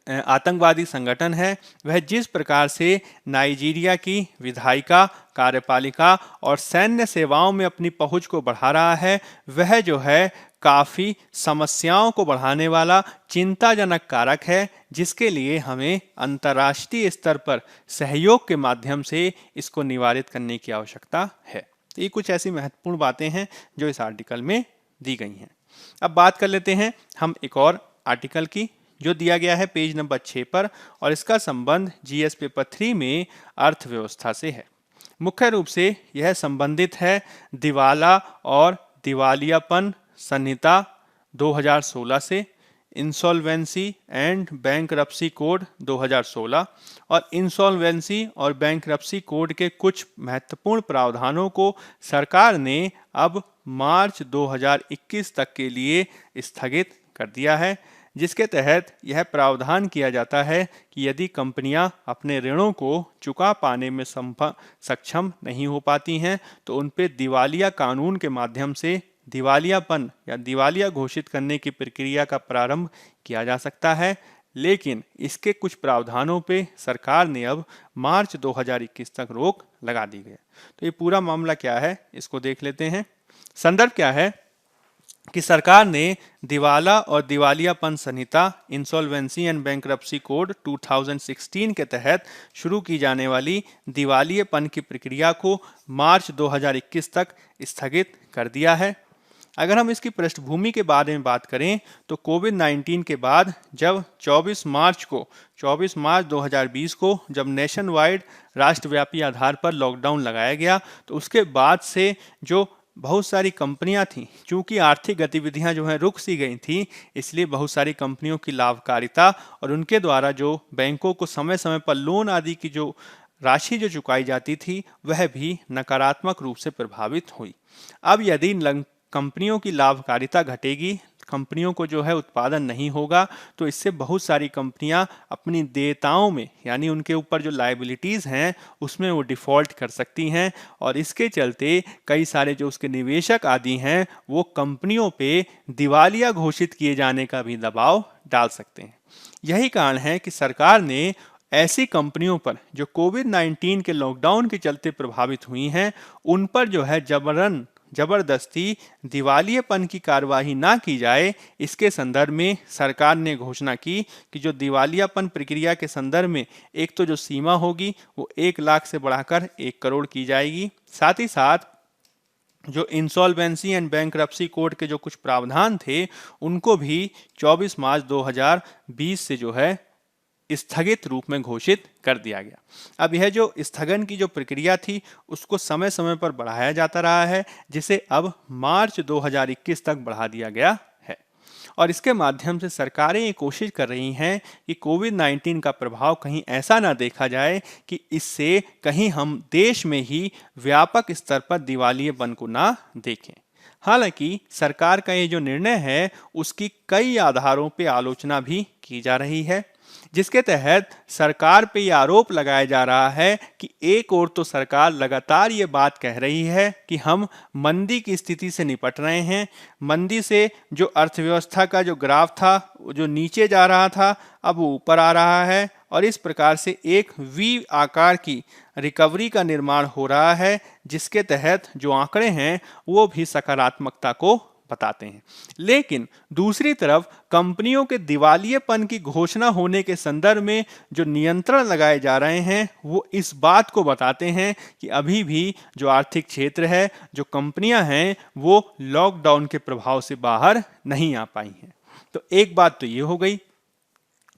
आतंकवादी संगठन है वह जिस प्रकार से नाइजीरिया की विधायिका, कार्यपालिका और सैन्य सेवाओं में अपनी पहुंच को बढ़ा रहा है, वह जो है काफ़ी समस्याओं को बढ़ाने वाला चिंताजनक कारक है, जिसके लिए हमें अंतर्राष्ट्रीय स्तर पर सहयोग के माध्यम से इसको निवारित करने की आवश्यकता है। ये कुछ ऐसी महत्वपूर्ण बातें हैं जो इस आर्टिकल में दी गई हैं। अब बात कर लेते हैं हम एक और आर्टिकल की, जो दिया गया है पेज नंबर 6 पर, और इसका संबंध जीएस पेपर 3 में अर्थव्यवस्था से है। मुख्य रूप से यह संबंधित है दिवाला और दिवालियापन संहिता 2016 से, इंसॉल्वेंसी एंड बैंकरप्सी कोड 2016 और इंसॉल्वेंसी और बैंकरप्सी कोड के कुछ महत्वपूर्ण प्रावधानों को सरकार ने अब मार्च 2021 तक के लिए स्थगित कर दिया है, जिसके तहत यह प्रावधान किया जाता है कि यदि कंपनियां अपने ऋणों को चुका पाने में सक्षम नहीं हो पाती हैं तो उन पर दिवालिया कानून के माध्यम से दिवालियापन या दिवालिया घोषित करने की प्रक्रिया का प्रारंभ किया जा सकता है। लेकिन इसके कुछ प्रावधानों पे सरकार ने अब मार्च 2021 तक रोक लगा दी है। तो ये पूरा मामला क्या है इसको देख लेते हैं। संदर्भ क्या है कि सरकार ने दिवाला और दिवालियापन संहिता इंसॉल्वेंसी एंड बैंकरप्सी कोड 2016 के तहत शुरू की जाने वाली दिवालियेपन की प्रक्रिया को मार्च 2021 तक स्थगित कर दिया है। अगर हम इसकी पृष्ठभूमि के बारे में बात करें तो कोविड-19 के बाद जब 24 मार्च 2020 को जब नेशन वाइड राष्ट्रव्यापी आधार पर लॉकडाउन लगाया गया, तो उसके बाद से जो बहुत सारी कंपनियां थीं, चूंकि आर्थिक गतिविधियां जो हैं रुक सी गई थीं, इसलिए बहुत सारी कंपनियों की लाभकारिता और उनके द्वारा जो बैंकों को समय समय पर लोन आदि की जो राशि जो चुकाई जाती थी वह भी नकारात्मक रूप से प्रभावित हुई। अब यदि कंपनियों की लाभकारिता घटेगी, कंपनियों को जो है उत्पादन नहीं होगा, तो इससे बहुत सारी कंपनियां अपनी देयताओं में यानी उनके ऊपर जो लायबिलिटीज़ हैं उसमें वो डिफ़ॉल्ट कर सकती हैं और इसके चलते कई सारे जो उसके निवेशक आदि हैं वो कंपनियों पे दिवालिया घोषित किए जाने का भी दबाव डाल सकते हैं। यही कारण है कि सरकार ने ऐसी कंपनियों पर जो कोविड-19 के लॉकडाउन के चलते प्रभावित हुई हैं उन पर जो है जबरदस्ती दिवालियेपन की कार्यवाही ना की जाए, इसके संदर्भ में सरकार ने घोषणा की कि जो दिवालियापन प्रक्रिया के संदर्भ में एक तो जो सीमा होगी वो 1 लाख से बढ़ाकर 1 करोड़ की जाएगी। साथ ही साथ जो इंसॉल्वेंसी एंड बैंकरप्सी कोड के जो कुछ प्रावधान थे उनको भी 24 मार्च 2020 से जो है स्थगित रूप में घोषित कर दिया गया। अब यह जो स्थगन की जो प्रक्रिया थी उसको समय समय पर बढ़ाया जाता रहा है, जिसे अब मार्च 2021 तक बढ़ा दिया गया है। और इसके माध्यम से सरकारें ये कोशिश कर रही हैं कि कोविड-19 का प्रभाव कहीं ऐसा ना देखा जाए कि इससे कहीं हम देश में ही व्यापक स्तर पर दिवालियेपन को ना देखें। हालांकि सरकार का ये जो निर्णय है उसकी कई आधारों पे आलोचना भी की जा रही है, जिसके तहत सरकार पे यह आरोप लगाया जा रहा है कि एक ओर तो सरकार लगातार ये बात कह रही है कि हम मंदी की स्थिति से निपट रहे हैं, मंदी से जो अर्थव्यवस्था का जो ग्राफ था जो नीचे जा रहा था अब वो ऊपर आ रहा है, और इस प्रकार से एक वी आकार की रिकवरी का निर्माण हो रहा है, जिसके तहत जो आंकड़े हैं वो भी सकारात्मकता को बताते हैं। लेकिन दूसरी तरफ कंपनियों के दिवालियेपन की घोषणा होने के संदर्भ में जो नियंत्रण लगाए जा रहे हैं वो इस बात को बताते हैं कि अभी भी जो आर्थिक क्षेत्र है, जो कंपनियां हैं, वो लॉकडाउन के प्रभाव से बाहर नहीं आ पाई हैं। तो एक बात तो ये हो गई।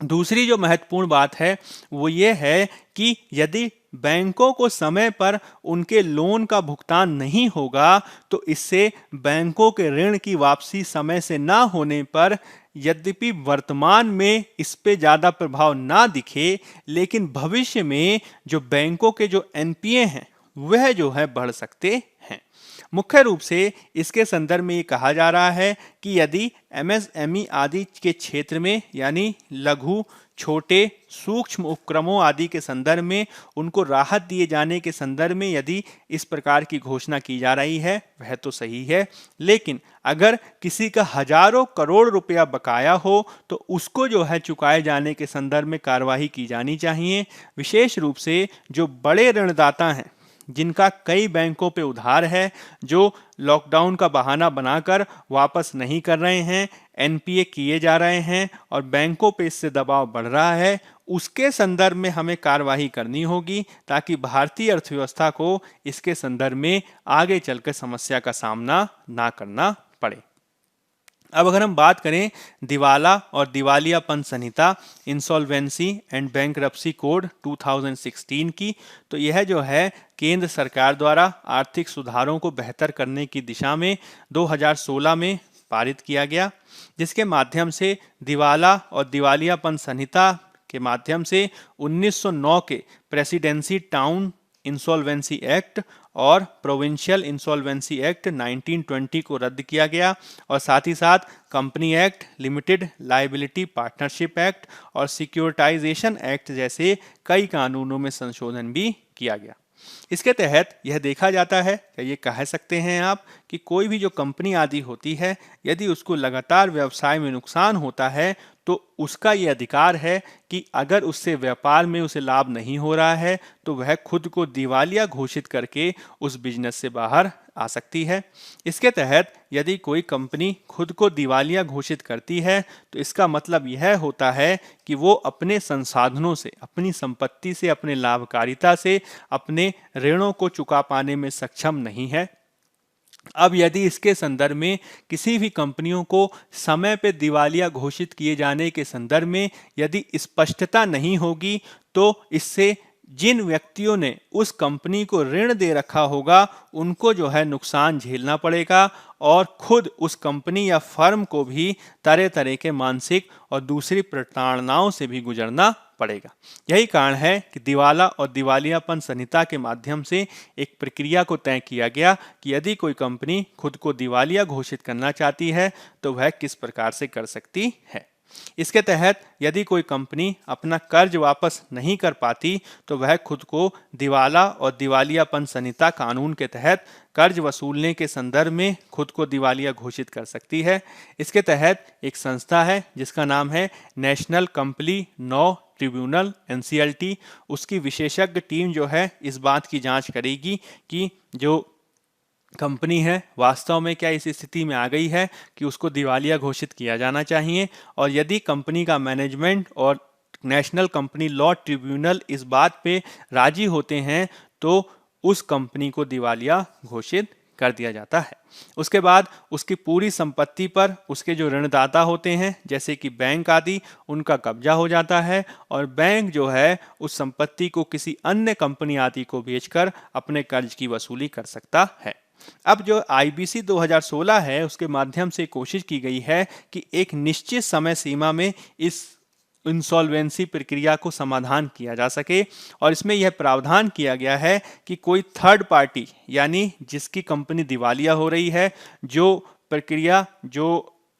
दूसरी जो महत्वपूर्ण बात है वो ये है कि यदि बैंकों को समय पर उनके लोन का भुगतान नहीं होगा तो इससे बैंकों के ऋण की वापसी समय से ना होने पर यद्यपि वर्तमान में इस पे ज़्यादा प्रभाव ना दिखे, लेकिन भविष्य में जो बैंकों के जो एनपीए हैं वह जो है बढ़ सकते हैं। मुख्य रूप से इसके संदर्भ में ये कहा जा रहा है कि यदि एमएसएमई आदि के क्षेत्र में यानी लघु, छोटे, सूक्ष्म उपक्रमों आदि के संदर्भ में उनको राहत दिए जाने के संदर्भ में यदि इस प्रकार की घोषणा की जा रही है वह तो सही है, लेकिन अगर किसी का हजारों करोड़ रुपया बकाया हो तो उसको जो है चुकाए जाने के संदर्भ में कार्यवाही की जानी चाहिए। विशेष रूप से जो बड़े ऋणदाता हैं जिनका कई बैंकों पे उधार है, जो लॉकडाउन का बहाना बनाकर वापस नहीं कर रहे हैं, एनपीए किए जा रहे हैं और बैंकों पे इससे दबाव बढ़ रहा है, उसके संदर्भ में हमें कार्यवाही करनी होगी ताकि भारतीय अर्थव्यवस्था को इसके संदर्भ में आगे चलकर समस्या का सामना ना करना पड़े। अब अगर हम बात करें दिवाला और दिवालियापन संहिता इंसॉल्वेंसी एंड बैंकरप्सी कोड 2016 की, तो यह जो है केंद्र सरकार द्वारा आर्थिक सुधारों को बेहतर करने की दिशा में 2016 में पारित किया गया, जिसके माध्यम से दिवाला और दिवालियापन संहिता के माध्यम से 1909 के प्रेसिडेंसी टाउन इंसॉल्वेंसी एक्ट और प्रोविंशियल इंसॉल्वेंसी एक्ट 1920 को रद्द किया गया और साथ ही साथ company act, limited liability partnership act और सिक्योरिटाइजेशन एक्ट जैसे कई कानूनों में संशोधन भी किया गया। इसके तहत यह देखा जाता है, ये कह सकते हैं आप कि कोई भी जो कंपनी आदि होती है यदि उसको लगातार व्यवसाय में नुकसान होता है तो उसका ये अधिकार है कि अगर उससे व्यापार में उसे लाभ नहीं हो रहा है तो वह खुद को दिवालिया घोषित करके उस बिजनेस से बाहर आ सकती है। इसके तहत यदि कोई कंपनी खुद को दिवालिया घोषित करती है तो इसका मतलब यह होता है कि वो अपने संसाधनों से, अपनी संपत्ति से, अपने लाभकारिता से अपने ऋणों को चुका पाने में सक्षम नहीं है। अब यदि इसके संदर्भ में किसी भी कंपनियों को समय पे दिवालिया घोषित किए जाने के संदर्भ में यदि स्पष्टता नहीं होगी तो इससे जिन व्यक्तियों ने उस कंपनी को ऋण दे रखा होगा उनको जो है नुकसान झेलना पड़ेगा और खुद उस कंपनी या फर्म को भी तरह तरह के मानसिक और दूसरी प्रताड़नाओं से भी गुजरना पड़ेगा। यही कारण है कि दिवाला और दिवालियापन संहिता के माध्यम से एक प्रक्रिया को तय किया गया कि यदि कोई कंपनी खुद को दिवालिया घोषित करना चाहती है तो वह किस प्रकार से कर सकती है। इसके तहत यदि कोई कंपनी अपना कर्ज वापस नहीं कर पाती तो वह खुद को दिवाला और दिवालियापन संहिता कानून के तहत कर्ज वसूलने के संदर्भ में खुद को दिवालिया घोषित कर सकती है। इसके तहत एक संस्था है जिसका नाम है national company law tribunal NCLT, उसकी विशेषज्ञ टीम जो है इस बात की जांच करेगी कि जो कंपनी है वास्तव में क्या इस स्थिति में आ गई है कि उसको दिवालिया घोषित किया जाना चाहिए, और यदि कंपनी का मैनेजमेंट और नेशनल कंपनी लॉ ट्रिब्यूनल इस बात पे राजी होते हैं तो उस कंपनी को दिवालिया घोषित कर दिया जाता है। उसके बाद उसकी पूरी संपत्ति पर उसके जो ऋणदाता होते हैं जैसे कि बैंक आदि, उनका कब्जा हो जाता है और बैंक जो है उस संपत्ति को किसी अन्य कंपनी आदि को बेचकर अपने कर्ज की वसूली कर सकता है। अब जो आईबीसी 2016 है उसके माध्यम से कोशिश की गई है कि एक निश्चित समय सीमा में इस इंसॉल्वेंसी प्रक्रिया को समाधान किया जा सके और इसमें यह प्रावधान किया गया है कि कोई थर्ड पार्टी यानी जिसकी कंपनी दिवालिया हो रही है, जो प्रक्रिया जो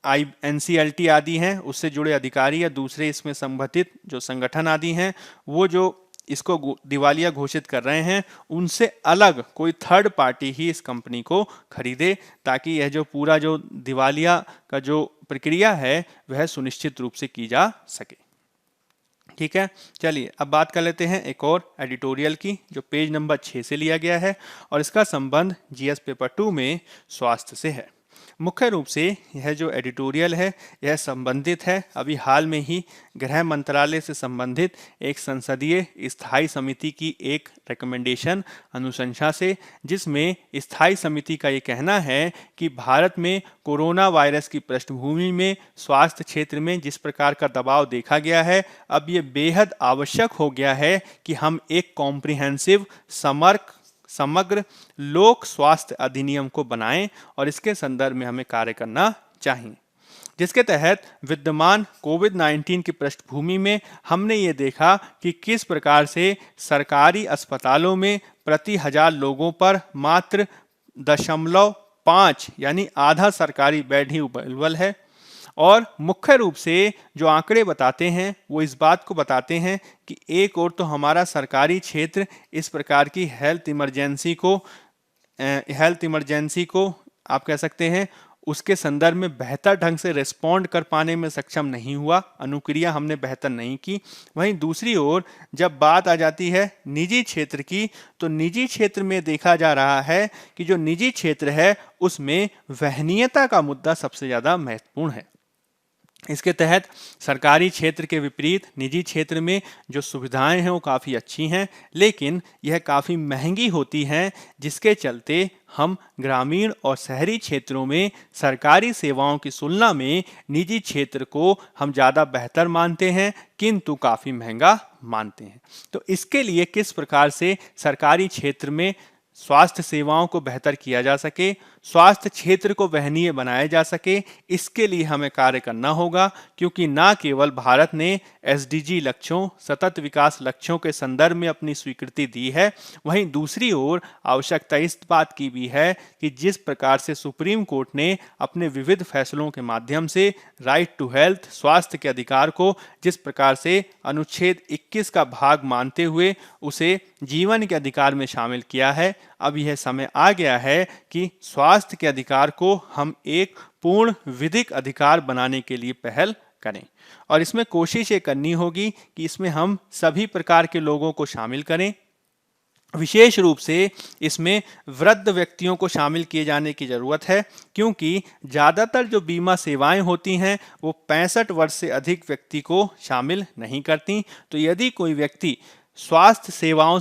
एनसीएलटी आदि हैं उससे जुड़े अधिकारी या दूसरे इसमें संबंधित जो संगठन आदि हैं वो जो इसको दिवालिया घोषित कर रहे हैं उनसे अलग कोई थर्ड पार्टी ही इस कंपनी को खरीदे, ताकि यह जो पूरा जो दिवालिया का जो प्रक्रिया है वह सुनिश्चित रूप से की जा सके। ठीक है, चलिए अब बात कर लेते हैं एक और एडिटोरियल की जो पेज नंबर 6 से लिया गया है और इसका संबंध जीएस पेपर 2 में स्वास्थ्य से है। मुख्य रूप से यह जो एडिटोरियल है यह संबंधित है अभी हाल में ही गृह मंत्रालय से संबंधित एक संसदीय स्थायी समिति की एक रिकमेंडेशन अनुशंसा से, जिसमें स्थायी समिति का ये कहना है कि भारत में कोरोना वायरस की पृष्ठभूमि में स्वास्थ्य क्षेत्र में जिस प्रकार का दबाव देखा गया है, अब ये बेहद आवश्यक हो गया है कि हम एक कॉम्प्रिहेंसिव समग्र लोक स्वास्थ्य अधिनियम को बनाएं और इसके संदर्भ में हमें कार्य करना चाहिए, जिसके तहत विद्यमान कोविड-19 की पृष्ठभूमि में हमने ये देखा कि किस प्रकार से सरकारी अस्पतालों में प्रति 1000 लोगों पर मात्र 0.5 यानी आधा सरकारी बेड ही अवेलेबल है। और मुख्य रूप से जो आंकड़े बताते हैं वो इस बात को बताते हैं कि एक और तो हमारा सरकारी क्षेत्र इस प्रकार की हेल्थ इमरजेंसी को आप कह सकते हैं उसके संदर्भ में बेहतर ढंग से रिस्पॉन्ड कर पाने में सक्षम नहीं हुआ, अनुक्रिया हमने बेहतर नहीं की। वहीं दूसरी ओर जब बात आ जाती है निजी क्षेत्र की, तो निजी क्षेत्र में देखा जा रहा है कि जो निजी क्षेत्र है उसमें वहनीयता का मुद्दा सबसे ज़्यादा महत्वपूर्ण है। इसके तहत सरकारी क्षेत्र के विपरीत निजी क्षेत्र में जो सुविधाएं हैं वो काफ़ी अच्छी हैं, लेकिन यह काफ़ी महंगी होती हैं, जिसके चलते हम ग्रामीण और शहरी क्षेत्रों में सरकारी सेवाओं की तुलना में निजी क्षेत्र को हम ज़्यादा बेहतर मानते हैं किंतु काफ़ी महंगा मानते हैं। तो इसके लिए किस प्रकार से सरकारी क्षेत्र में स्वास्थ्य सेवाओं को बेहतर किया जा सके, स्वास्थ्य क्षेत्र को वहनीय बनाया जा सके, इसके लिए हमें कार्य करना होगा, क्योंकि न केवल भारत ने एसडीजी लक्ष्यों, सतत विकास लक्ष्यों के संदर्भ में अपनी स्वीकृति दी है, वहीं दूसरी ओर आवश्यकता इस बात की भी है कि जिस प्रकार से सुप्रीम कोर्ट ने अपने विविध फैसलों के माध्यम से राइट टू हेल्थ, स्वास्थ्य के अधिकार को जिस प्रकार से अनुच्छेद 21 का भाग मानते हुए उसे जीवन के अधिकार में शामिल किया है, अब यह समय आ गया है कि स्वास्थ्य के अधिकार को हम एक पूर्ण विधिक अधिकार बनाने के लिए पहल करें और इसमें कोशिश ये करनी होगी कि इसमें हम सभी प्रकार के लोगों को शामिल करें। विशेष रूप से इसमें वृद्ध व्यक्तियों को शामिल किए जाने की ज़रूरत है, क्योंकि ज़्यादातर जो बीमा सेवाएं होती हैं वो 65 वर्ष से अधिक व्यक्ति को शामिल नहीं करती। तो यदि कोई व्यक्ति स्वास्थ्य सेवाओं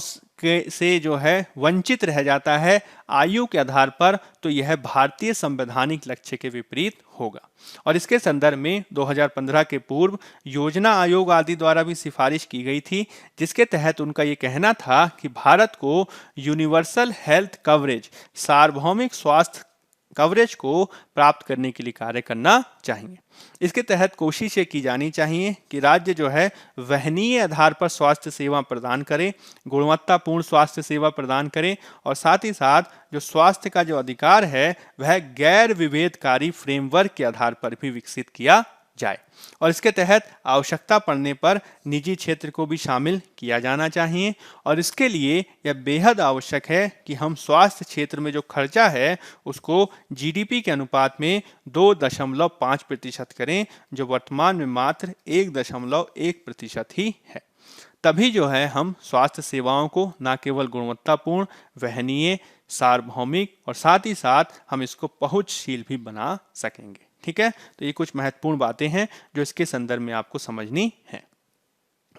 से जो है वंचित रह जाता है आयु के आधार पर, तो यह भारतीय संवैधानिक लक्ष्य के विपरीत होगा। और इसके संदर्भ में 2015 के पूर्व योजना आयोग आदि द्वारा भी सिफारिश की गई थी, जिसके तहत उनका ये कहना था कि भारत को यूनिवर्सल हेल्थ कवरेज, सार्वभौमिक स्वास्थ्य कवरेज को प्राप्त करने के लिए कार्य करना चाहिए। इसके तहत कोशिश ये की जानी चाहिए कि राज्य जो है वहनीय आधार पर स्वास्थ्य सेवा प्रदान करे, गुणवत्तापूर्ण स्वास्थ्य सेवा प्रदान करे और साथ ही साथ जो स्वास्थ्य का जो अधिकार है वह गैर विभेदकारी फ्रेमवर्क के आधार पर भी विकसित किया जाए और इसके तहत आवश्यकता पड़ने पर निजी क्षेत्र को भी शामिल किया जाना चाहिए। और इसके लिए यह बेहद आवश्यक है कि हम स्वास्थ्य क्षेत्र में जो खर्चा है उसको जीडीपी के अनुपात में 2.5% करें, जो वर्तमान में मात्र 1.1% ही है। तभी जो है हम स्वास्थ्य सेवाओं को न केवल गुणवत्तापूर्ण, वहनीय, सार्वभौमिक और साथ ही साथ हम इसको पहुंचशील भी बना सकेंगे। ठीक है, तो ये कुछ महत्वपूर्ण बातें हैं जो इसके संदर्भ में आपको समझनी है।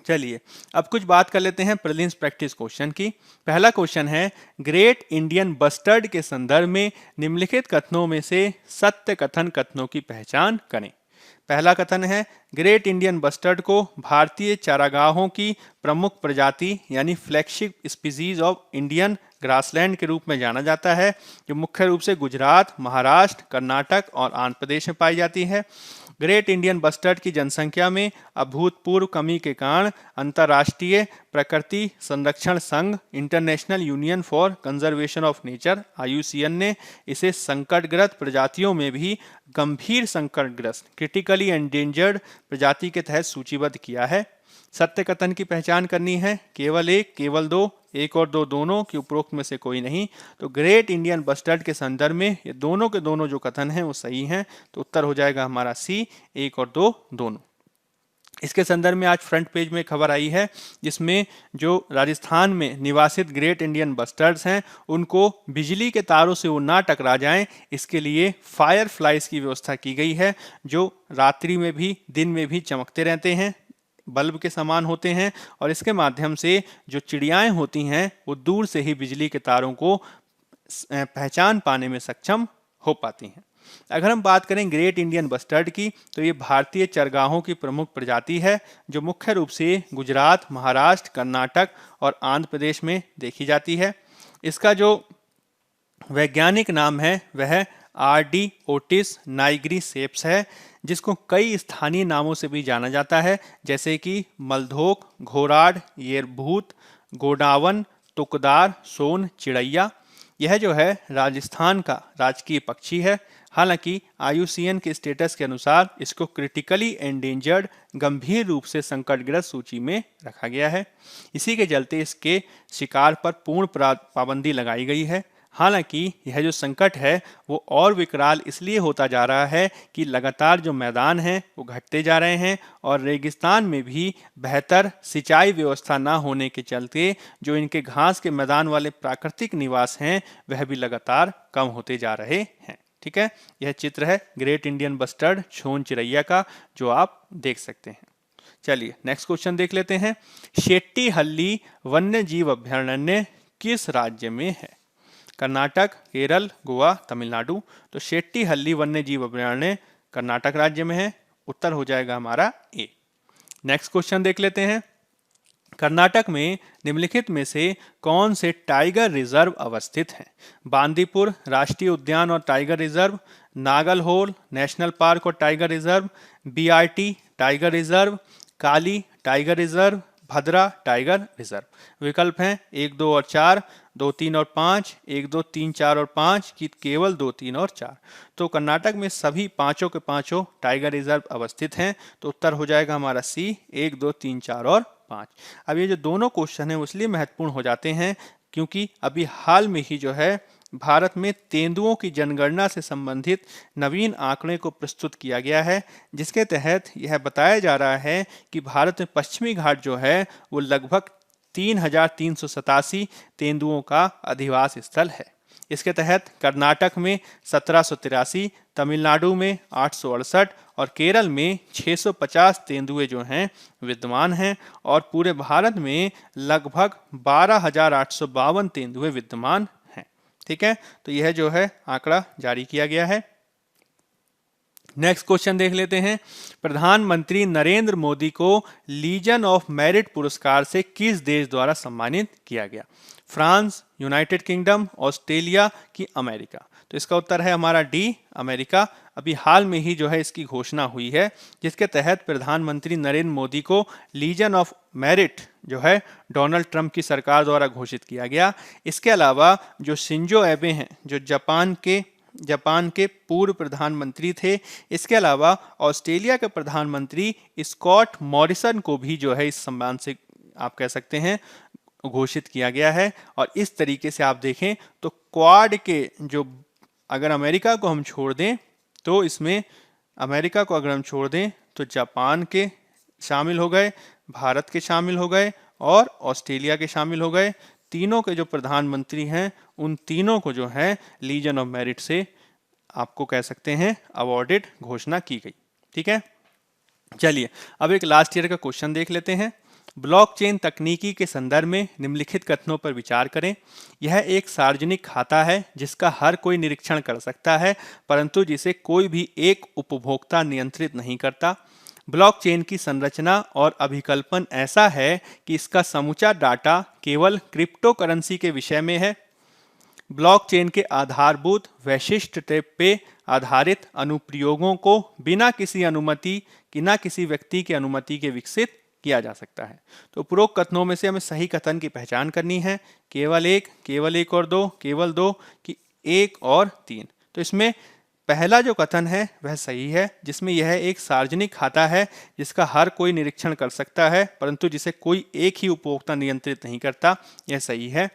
चलिए अब कुछ बात कर लेते हैं प्रीलिम्स प्रैक्टिस क्वेश्चन की। पहला क्वेश्चन है, ग्रेट इंडियन बस्टर्ड के संदर्भ में निम्नलिखित कथनों में से सत्य कथन कथनों की पहचान करें। पहला कथन है, ग्रेट इंडियन बस्टर्ड को भारतीय चारागाहों की प्रमुख प्रजाति यानी flagship species of Indian grassland के रूप में जाना जाता है, जो मुख्य रूप से गुजरात, महाराष्ट्र, कर्नाटक और आंध्र प्रदेश में पाई जाती है। ग्रेट इंडियन बस्टर्ड की जनसंख्या में अभूतपूर्व कमी के कारण अंतर्राष्ट्रीय प्रकृति संरक्षण संघ international union for conservation of nature IUCN ने इसे संकटग्रस्त प्रजातियों में भी गंभीर संकटग्रस्त क्रिटिकली एंडेंजर्ड प्रजाति के तहत सूचीबद्ध किया है। सत्य कथन की पहचान करनी है, केवल एक, केवल दो, एक और दो दोनों की उपरोक्त में से कोई नहीं। तो ग्रेट इंडियन बस्टर्ड के संदर्भ में ये दोनों के दोनों जो कथन हैं वो सही हैं, तो उत्तर हो जाएगा हमारा सी, एक और दो दोनों। इसके संदर्भ में आज फ्रंट पेज में खबर आई है जिसमें जो राजस्थान में निवासित ग्रेट इंडियन बस्टर्ड्स हैं उनको बिजली के तारों से वो ना टकरा जाएं, इसके लिए फायर फ्लाइज की व्यवस्था की गई है, जो रात्रि में भी दिन में भी चमकते रहते हैं, बल्ब के समान होते हैं, और इसके माध्यम से जो चिड़ियाएं होती हैं वो दूर से ही बिजली के तारों को पहचान पाने में सक्षम हो पाती हैं। अगर हम बात करें ग्रेट इंडियन बस्टर्ड की, तो ये भारतीय चरगाहों की प्रमुख प्रजाति है, जो मुख्य रूप से गुजरात, महाराष्ट्र, कर्नाटक और आंध्र प्रदेश में देखी जाती है। इसका जो वैज्ञानिक नाम है वह RD ओटिस नाइग्रीसेप्स है, जिसको कई स्थानीय नामों से भी जाना जाता है, जैसे कि मलधोक, घोराड, येरभूत, गोडावन, तुकदार, सोन, चिड़ैया। यह जो है राजस्थान का राजकीय पक्षी है। हालांकि IUCN के स्टेटस के अनुसार इसको क्रिटिकली एंडेंजर्ड गंभीर रूप से संकटग्रस्त सूची में रखा गया है। इसी के चलते इसके शिकार पर पूर्ण पाबंदी लगाई गई है। हालांकि यह जो संकट है वो और विकराल इसलिए होता जा रहा है कि लगातार जो मैदान हैं वो घटते जा रहे हैं, और रेगिस्तान में भी बेहतर सिंचाई व्यवस्था ना होने के चलते जो इनके घास के मैदान वाले प्राकृतिक निवास हैं वह भी लगातार कम होते जा रहे हैं। ठीक है, यह चित्र है ग्रेट इंडियन बस्टर्ड छोन चिड़ैया का, जो आप देख सकते हैं। चलिए नेक्स्ट क्वेश्चन देख लेते हैं। शेट्टीहल्ली वन्य जीव अभयारण्य किस राज्य में है? कर्नाटक, केरल, गोवा, तमिलनाडु। तो शेट्टीहल्ली वन्य जीव अभयारण्य कर्नाटक राज्य में है, उत्तर हो जाएगा हमारा ए। नेक्स्ट क्वेश्चन देख लेते हैं। कर्नाटक में निम्नलिखित में से कौन से टाइगर रिजर्व अवस्थित हैं? बांदीपुर राष्ट्रीय उद्यान और tiger reserve, Nagarhole national park और tiger reserve, BRT tiger reserve, Kali tiger reserve, Bhadra tiger reserve. विकल्प हैं 1, 2 और 4, 2, 3 और 5, 1, 2, 3, 4 और 5 की केवल 2, 3 और 4। तो कर्नाटक में सभी पांचों के पांचों टाइगर रिजर्व अवस्थित हैं, तो उत्तर हो जाएगा हमारा सी, 1, 2, 3, 4 और 5। अब ये जो दोनों क्वेश्चन हैं वो इसलिए महत्वपूर्ण हो जाते हैं क्योंकि अभी हाल में ही जो है भारत में तेंदुओं की जनगणना से संबंधित नवीन आंकड़े को प्रस्तुत किया गया है, जिसके तहत यह बताया जा रहा है कि भारत में पश्चिमी घाट जो है वो लगभग 3,387 तेंदुओं का अधिवास स्थल है। इसके तहत कर्नाटक में 1783, तमिलनाडु में 868 और केरल में 650 तेंदुए जो हैं विद्यमान हैं, और पूरे भारत में लगभग 12,852 तेंदुए विद्यमान हैं। ठीक है, तो यह जो है आंकड़ा जारी किया गया है। नेक्स्ट क्वेश्चन देख लेते हैं। प्रधानमंत्री नरेंद्र मोदी को लीजन ऑफ मेरिट पुरस्कार से किस देश द्वारा सम्मानित किया गया? फ्रांस, यूनाइटेड किंगडम, ऑस्ट्रेलिया की अमेरिका? तो इसका उत्तर है हमारा डी, अमेरिका। अभी हाल में ही जो है इसकी घोषणा हुई है, जिसके तहत प्रधानमंत्री नरेंद्र मोदी को लीजन ऑफ मेरिट जो है डोनाल्ड ट्रंप की सरकार द्वारा घोषित किया गया। इसके अलावा जो शिंजो एबे हैं, जो जापान के पूर्व प्रधानमंत्री थे, इसके अलावा ऑस्ट्रेलिया के प्रधानमंत्री स्कॉट मॉरिसन को भी जो है इस सम्मान से आप कह सकते हैं घोषित किया गया है। और इस तरीके से आप देखें तो क्वाड के जो, अगर अमेरिका को हम छोड़ दें तो इसमें अमेरिका को अगर हम छोड़ दें तो जापान के शामिल हो गए, भारत के शामिल हो गए और ऑस्ट्रेलिया के शामिल हो गए। तीनों के जो प्रधानमंत्री हैं उन तीनों को जो है लीजन ऑफ मेरिट से आपको कह सकते हैं अवॉर्डेड घोषणा की गई। ठीक है, चलिए अब एक लास्ट ईयर का क्वेश्चन देख लेते हैं। ब्लॉकचेन तकनीकी के संदर्भ में निम्नलिखित कथनों पर विचार करें। यह एक सार्वजनिक खाता है जिसका हर कोई निरीक्षण कर सकता है, परंतु जिसे कोई भी एक उपभोक्ता नियंत्रित नहीं करता। ब्लॉकचेन की संरचना और अभिकल्पन ऐसा है कि इसका समूचा डाटा केवल क्रिप्टो करेंसी के विषय में है। ब्लॉकचेन के आधारभूत वैशिष्ट्य पे आधारित अनुप्रयोगों को बिना किसी व्यक्ति की अनुमति के विकसित किया जा सकता है। तो उपरोक्त कथनों में से हमें सही कथन की पहचान करनी है। केवल एक और दो, केवल दो कि एक और तीन। तो इसमें पहला जो कथन है वह सही है, जिसमें यह एक सार्वजनिक खाता है जिसका हर कोई निरीक्षण कर सकता है, परंतु जिसे कोई एक ही उपभोक्ता नियंत्रित नहीं करता। यह सही है।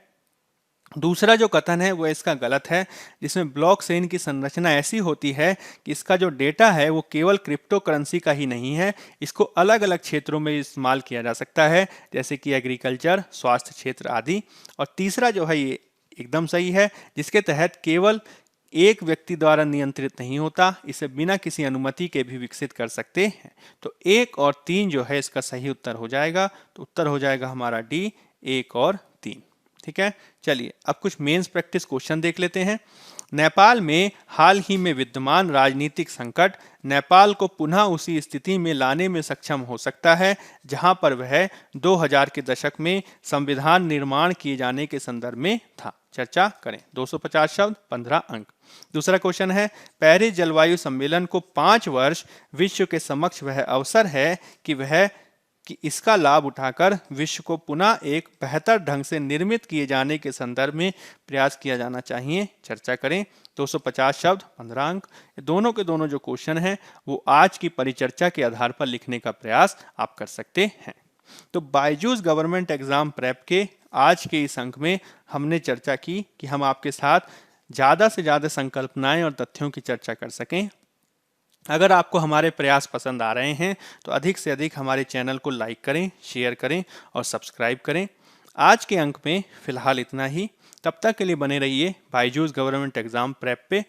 दूसरा जो कथन है वह इसका गलत है, जिसमें ब्लॉकचेन की संरचना ऐसी होती है कि इसका जो डेटा है वो केवल क्रिप्टो करेंसी का ही नहीं है, इसको अलग अलग क्षेत्रों में इस्तेमाल किया जा सकता है, जैसे कि एग्रीकल्चर, स्वास्थ्य क्षेत्र आदि। और तीसरा जो है ये एकदम सही है, जिसके तहत केवल एक व्यक्ति द्वारा नियंत्रित नहीं होता, इसे बिना किसी अनुमति के भी विकसित कर सकते हैं। तो 1 और 3 जो है इसका सही उत्तर हो जाएगा। तो उत्तर हो जाएगा हमारा डी, 1 और 3। ठीक है, चलिए अब कुछ मेंस प्रैक्टिस क्वेश्चन देख लेते हैं। नेपाल में हाल ही में विद्यमान राजनीतिक संकट नेपाल को पुनः उसी स्थिति में लाने में सक्षम हो सकता है जहां पर वह 2000 के दशक में संविधान निर्माण किए जाने के संदर्भ में था। चर्चा करें। 250 शब्द, 15 अंक। दूसरा क्वेश्चन है, पेरिस जलवायु सम्मेलन को 5 वर्ष विश्व के समक्ष वह अवसर है कि इसका लाभ उठाकर विश्व को पुनः एक बेहतर ढंग से निर्मित किए जाने के संदर्भ में प्रयास किया जाना चाहिए। चर्चा करें। 250 शब्द, 15 अंक। दोनों के दोनों जो क्वेश्चन हैं वो आज की परिचर्चा के आधार पर लिखने का प्रयास आप कर सकते हैं। तो बायजूस गवर्नमेंट एग्जाम प्रेप के आज के इस अंक में हमने चर्चा की कि हम आपके साथ ज़्यादा से ज़्यादा संकल्पनाएं और तथ्यों की चर्चा कर सकें। अगर आपको हमारे प्रयास पसंद आ रहे हैं तो अधिक से अधिक हमारे चैनल को लाइक करें, शेयर करें और सब्सक्राइब करें। आज के अंक में फ़िलहाल इतना ही। तब तक के लिए बने रहिए बायजूस गवर्नमेंट एग्जाम प्रेप पे।